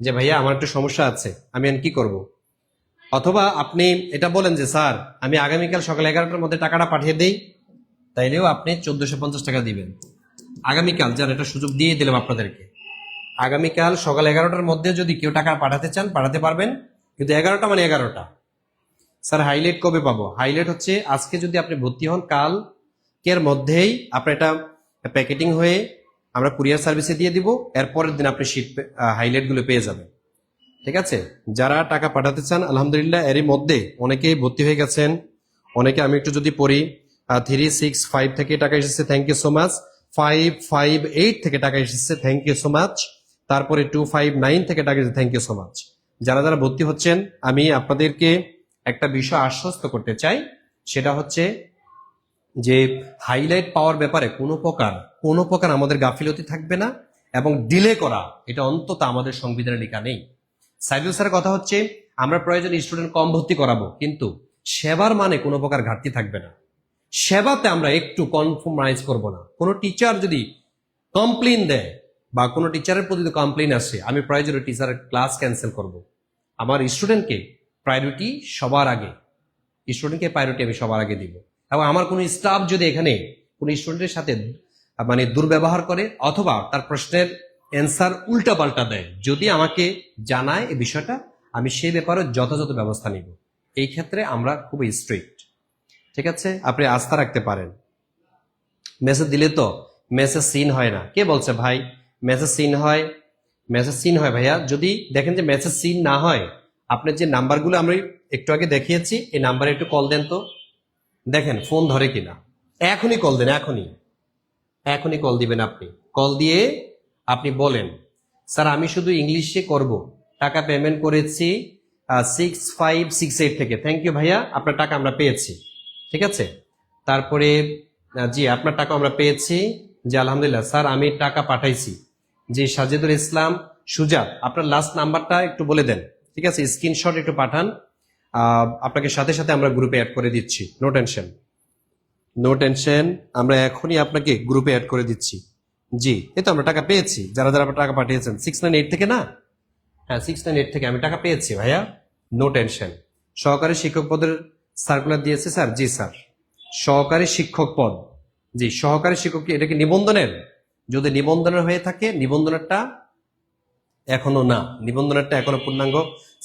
যে ভাইয়া আমার একটু সমস্যা আছে, আমি কি করব। অথবা আপনি এটা বলেন যে স্যার আমি আগামীকাল সকাল 11টার মধ্যে টাকাটা পাঠিয়ে দেই, তাইলেও আপনি 1450 টাকা দিবেন। আগামীকাল, যার একটা সুযোগ দিয়ে দিলাম আপনাদেরকে, আগামীকাল সকাল 11টার মধ্যে যদি কেউ টাকা পাঠাতে চান পাঠাতে পারবেন, কিন্তু 11টা মানে 11টা। স্যার হাইলাইট কবে পাবো? হাইলাইট হচ্ছে আজকে যদি আপনি ভর্তি হন, কালকের মধ্যেই আপনার এটা প্যাকেটিং হয়ে আমরা কুরিয়ার সার্ভিসে দিয়ে দিব, এরপরের দিন আপনি শীট হাইলাইট গুলো পেয়ে যাবেন। ঠিক আছে, যারা টাকা পাঠাতে চান আলহামদুলিল্লাহ এরই মধ্যে অনেকেই ভর্তি হয়ে গেছেন। অনেকে, আমি একটু যদি পড়ি, 365 থেকে টাকা এসেছে, থ্যাংক ইউ সো মাচ। 558 থেকে টাকা এসেছে, থ্যাংক ইউ সো মাচ। তারপরে 259 থেকে টাকা এসেছে, থ্যাংক ইউ সো মাচ। যারা যারা ভর্তি হচ্ছেন, আমি আপনাদেরকে একটা বিষয় আশ্বস্ত করতে চাই, সেটা হচ্ছে যে হাইলাইট পাওয়ার ব্যাপারে কোনো প্রকার আমাদের গাফিলতি থাকবে না, এবং ডিলে করা এটা অন্তত আমাদের সংবিধানে লেখা নেই। সাইদুল স্যারের কথা হচ্ছে আমরা প্রয়োজনে স্টুডেন্ট কম ভর্তি করাবো, কিন্তু সেবার মানে কোনো প্রকার ঘাটতি থাকবে না। সেবাতে আমরা একটু কনফার্মাইজ করব না। কোনো টিচার যদি কমপ্লেন দেয় বা কোনো টিচারের প্রতি কমপ্লেন আসে, আমি প্রয়োজনে টিচারের ক্লাস ক্যান্সেল করব। আমার স্টুডেন্টকে প্রায়োরিটি সবার আগে, স্টুডেন্টকে প্রায়োরিটি আমি সবার আগে দিব। এবং আমার কোনো স্টাফ যদি এখানে কোনো স্টুডেন্টের সাথে মানে দুর্ব্যবহার করে অথবা তার প্রশ্নের অ্যান্সার উল্টা পাল্টা দেয়, যদি আমাকে জানায় এই বিষয়টা, আমি সেই ব্যাপারে যথাযথ ব্যবস্থা নিব। এই ক্ষেত্রে আমরা খুবই স্ট্রিক্ট। ঠিক আছে, আপনি আস্থা রাখতে পারেন। মেসেজ দিলে তো মেসেজ সিন হয় না। কে বলছে ভাই মেসেজ সিন হয়? মেসেজ সিন হয় ভাইয়া, যদি দেখেন যে মেসেজ সিন না হয়, আপনার যে নাম্বারগুলো আমরা একটু আগে দেখিয়েছি এই নাম্বারে একটু কল দেন তো, দেখেন ফোন ধরে কিনা। এখনই কল দেন, এখনই কল দিবেন। আপনি কল দিয়ে আপনি বলেন স্যার আমি শুধু ইংলিশে করব, টাকা পেমেন্ট করেছি 6568 থেকে, থ্যাংক ইউ ভাইয়া, আপনার টাকা আমরা পেয়েছি। ঠিক আছে, তারপরে জি আপনার টাকা আমরা পেয়েছি, জি আলহামদুলিল্লাহ স্যার আমি টাকা পাঠাইছি। জি সাজেদুল ইসলাম সুজাত, আপনার লাস্ট নাম্বারটা একটু বলে দেন। ঠিক আছে, স্ক্রিনশট একটু পাঠান, আপনাকে সাথে সাথে আমরা গ্রুপে অ্যাড করে দিচ্ছি, নো টেনশন। নো টেনশন, আমরা এখনই আপনাকে গ্রুপে অ্যাড করে দিচ্ছি। জি, এই তো আমরা টাকা পেয়েছি, যারা যারা টাকা পাঠিয়েছেন 698 থেকে না? হ্যাঁ 698 থেকে আমি টাকা পেয়েছি ভাইয়া, নো টেনশন। সহকারী শিক্ষক পদের সার্কুলার দিয়েছে স্যার? জি স্যার। সহকারী শিক্ষক পদ, জি সহকারী শিক্ষক কি এটা কি নিবন্ধনের? যদি নিবন্ধনের হয়ে থাকে, নিবন্ধনেরটা এখনো না, নিবন্ধনেরটা এখনো পূর্ণাঙ্গ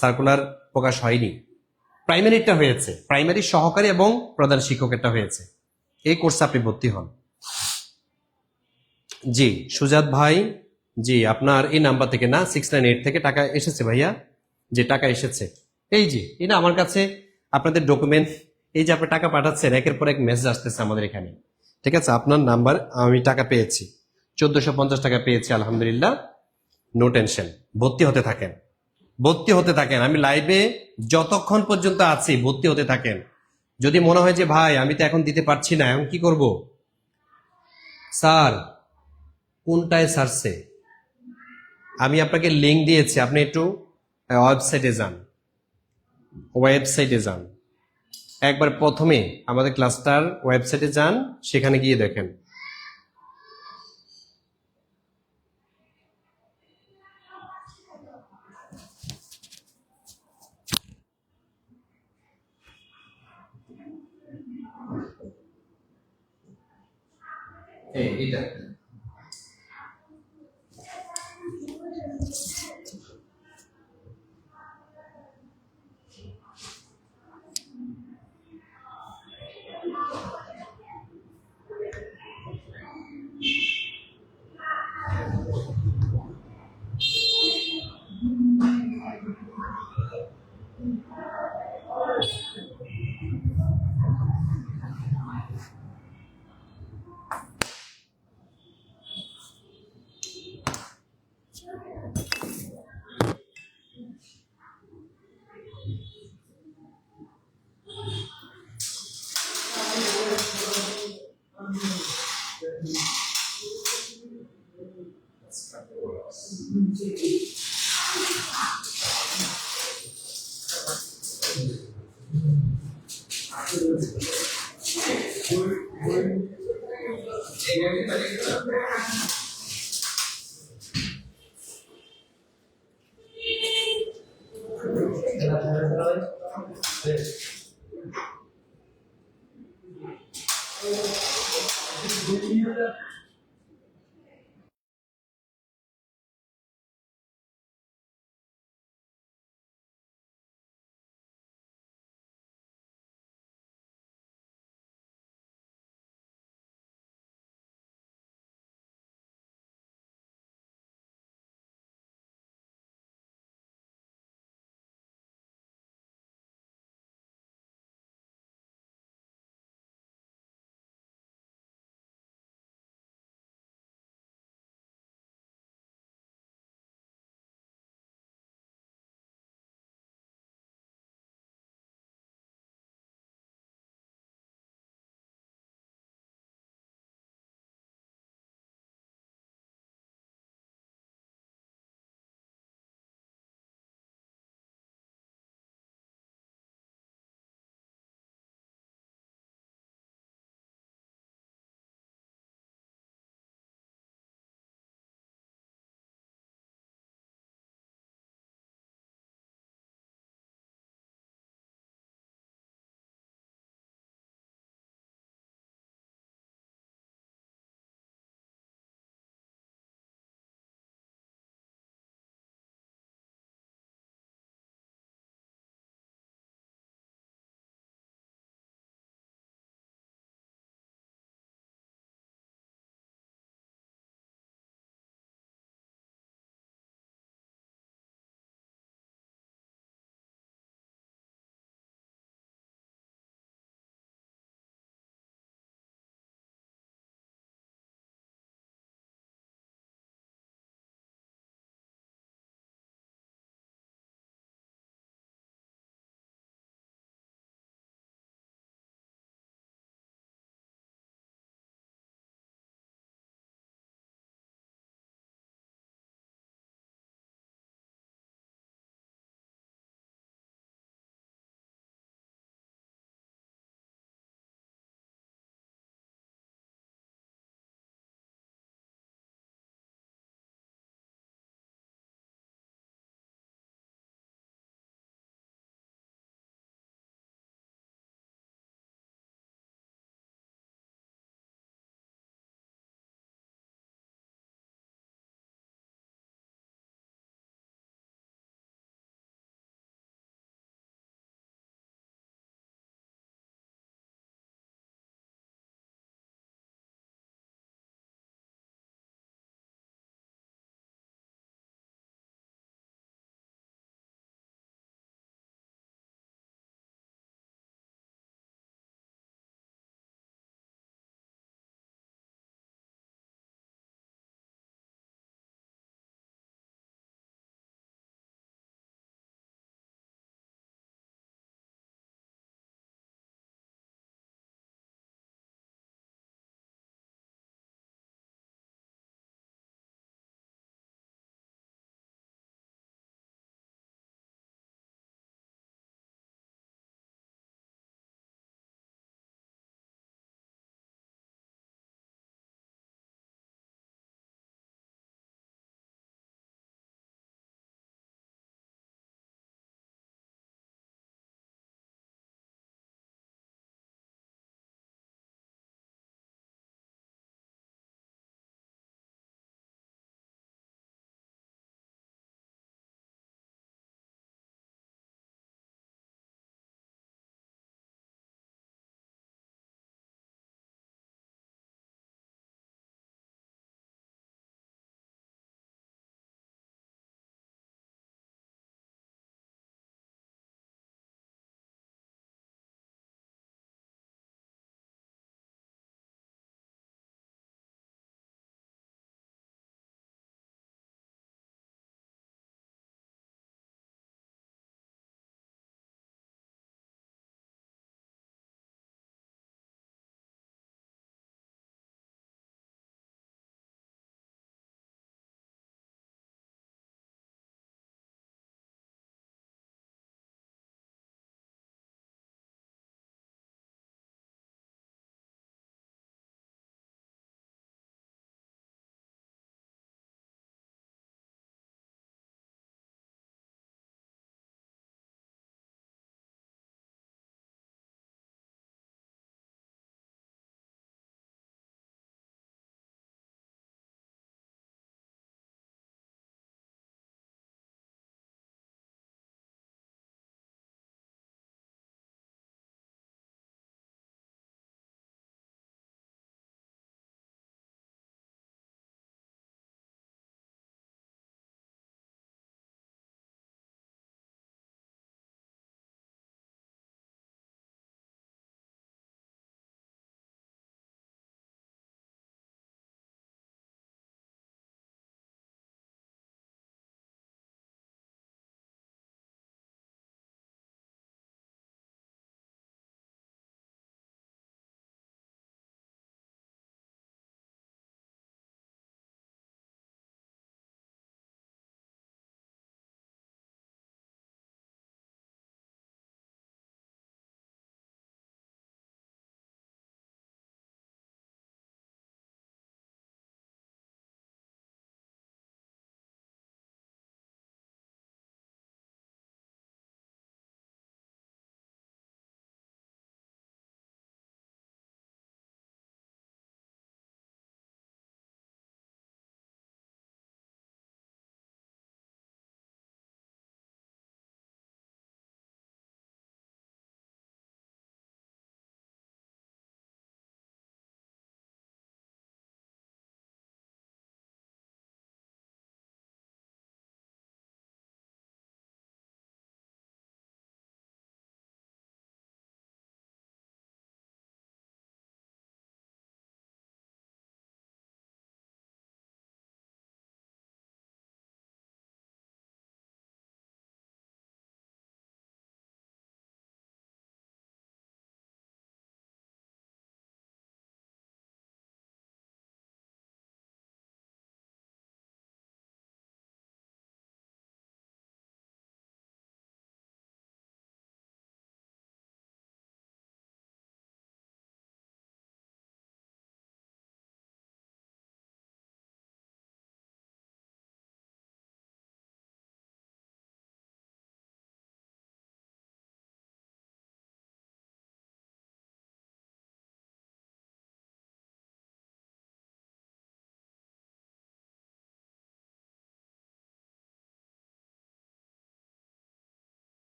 সার্কুলার প্রকাশ হয়নি। প্রাইমারিটা হয়েছে, প্রাইমারি সহকারী এবং প্রধান শিক্ষকেরটা হয়েছে। এই কোর্সে আপনি ভর্তি হন। জি সুজাত ভাই, জি আপনার এই নাম্বার থেকে না 698 থেকে টাকা এসেছে ভাইয়া, যে টাকা এসেছে। এই যে এটা আমার কাছে আপনাদের ডকুমেন্ট, এই যে আপনি টাকা পাঠাচ্ছেন, একের পর এক মেসেজ আসতেছে আমাদের এখানে। ঠিক আছে, আপনার নাম্বার, আমি টাকা পেয়েছি, 1450 টাকা পেয়েছি আলহামদুলিল্লাহ। নো টেনশন, ভর্তি হতে থাকেন, ভর্তি হতে থাকেন। আমি লাইভে যতক্ষণ পর্যন্ত আছি ভর্তি হতে থাকেন। যদি মনে হয় যে ভাই আমি তো এখন দিতে পারছি না, এখন কি করব? স্যার কোনটায় সারছে? আমি আপনাকে লিংক দিয়েছি, আপনি একটু ওয়েবসাইটে যান, ওয়েবসাইটে যান, একবার প্রথমে আমাদের ক্লাসটার ওয়েবসাইটে যান, সেখানে গিয়ে দেখেন। এটা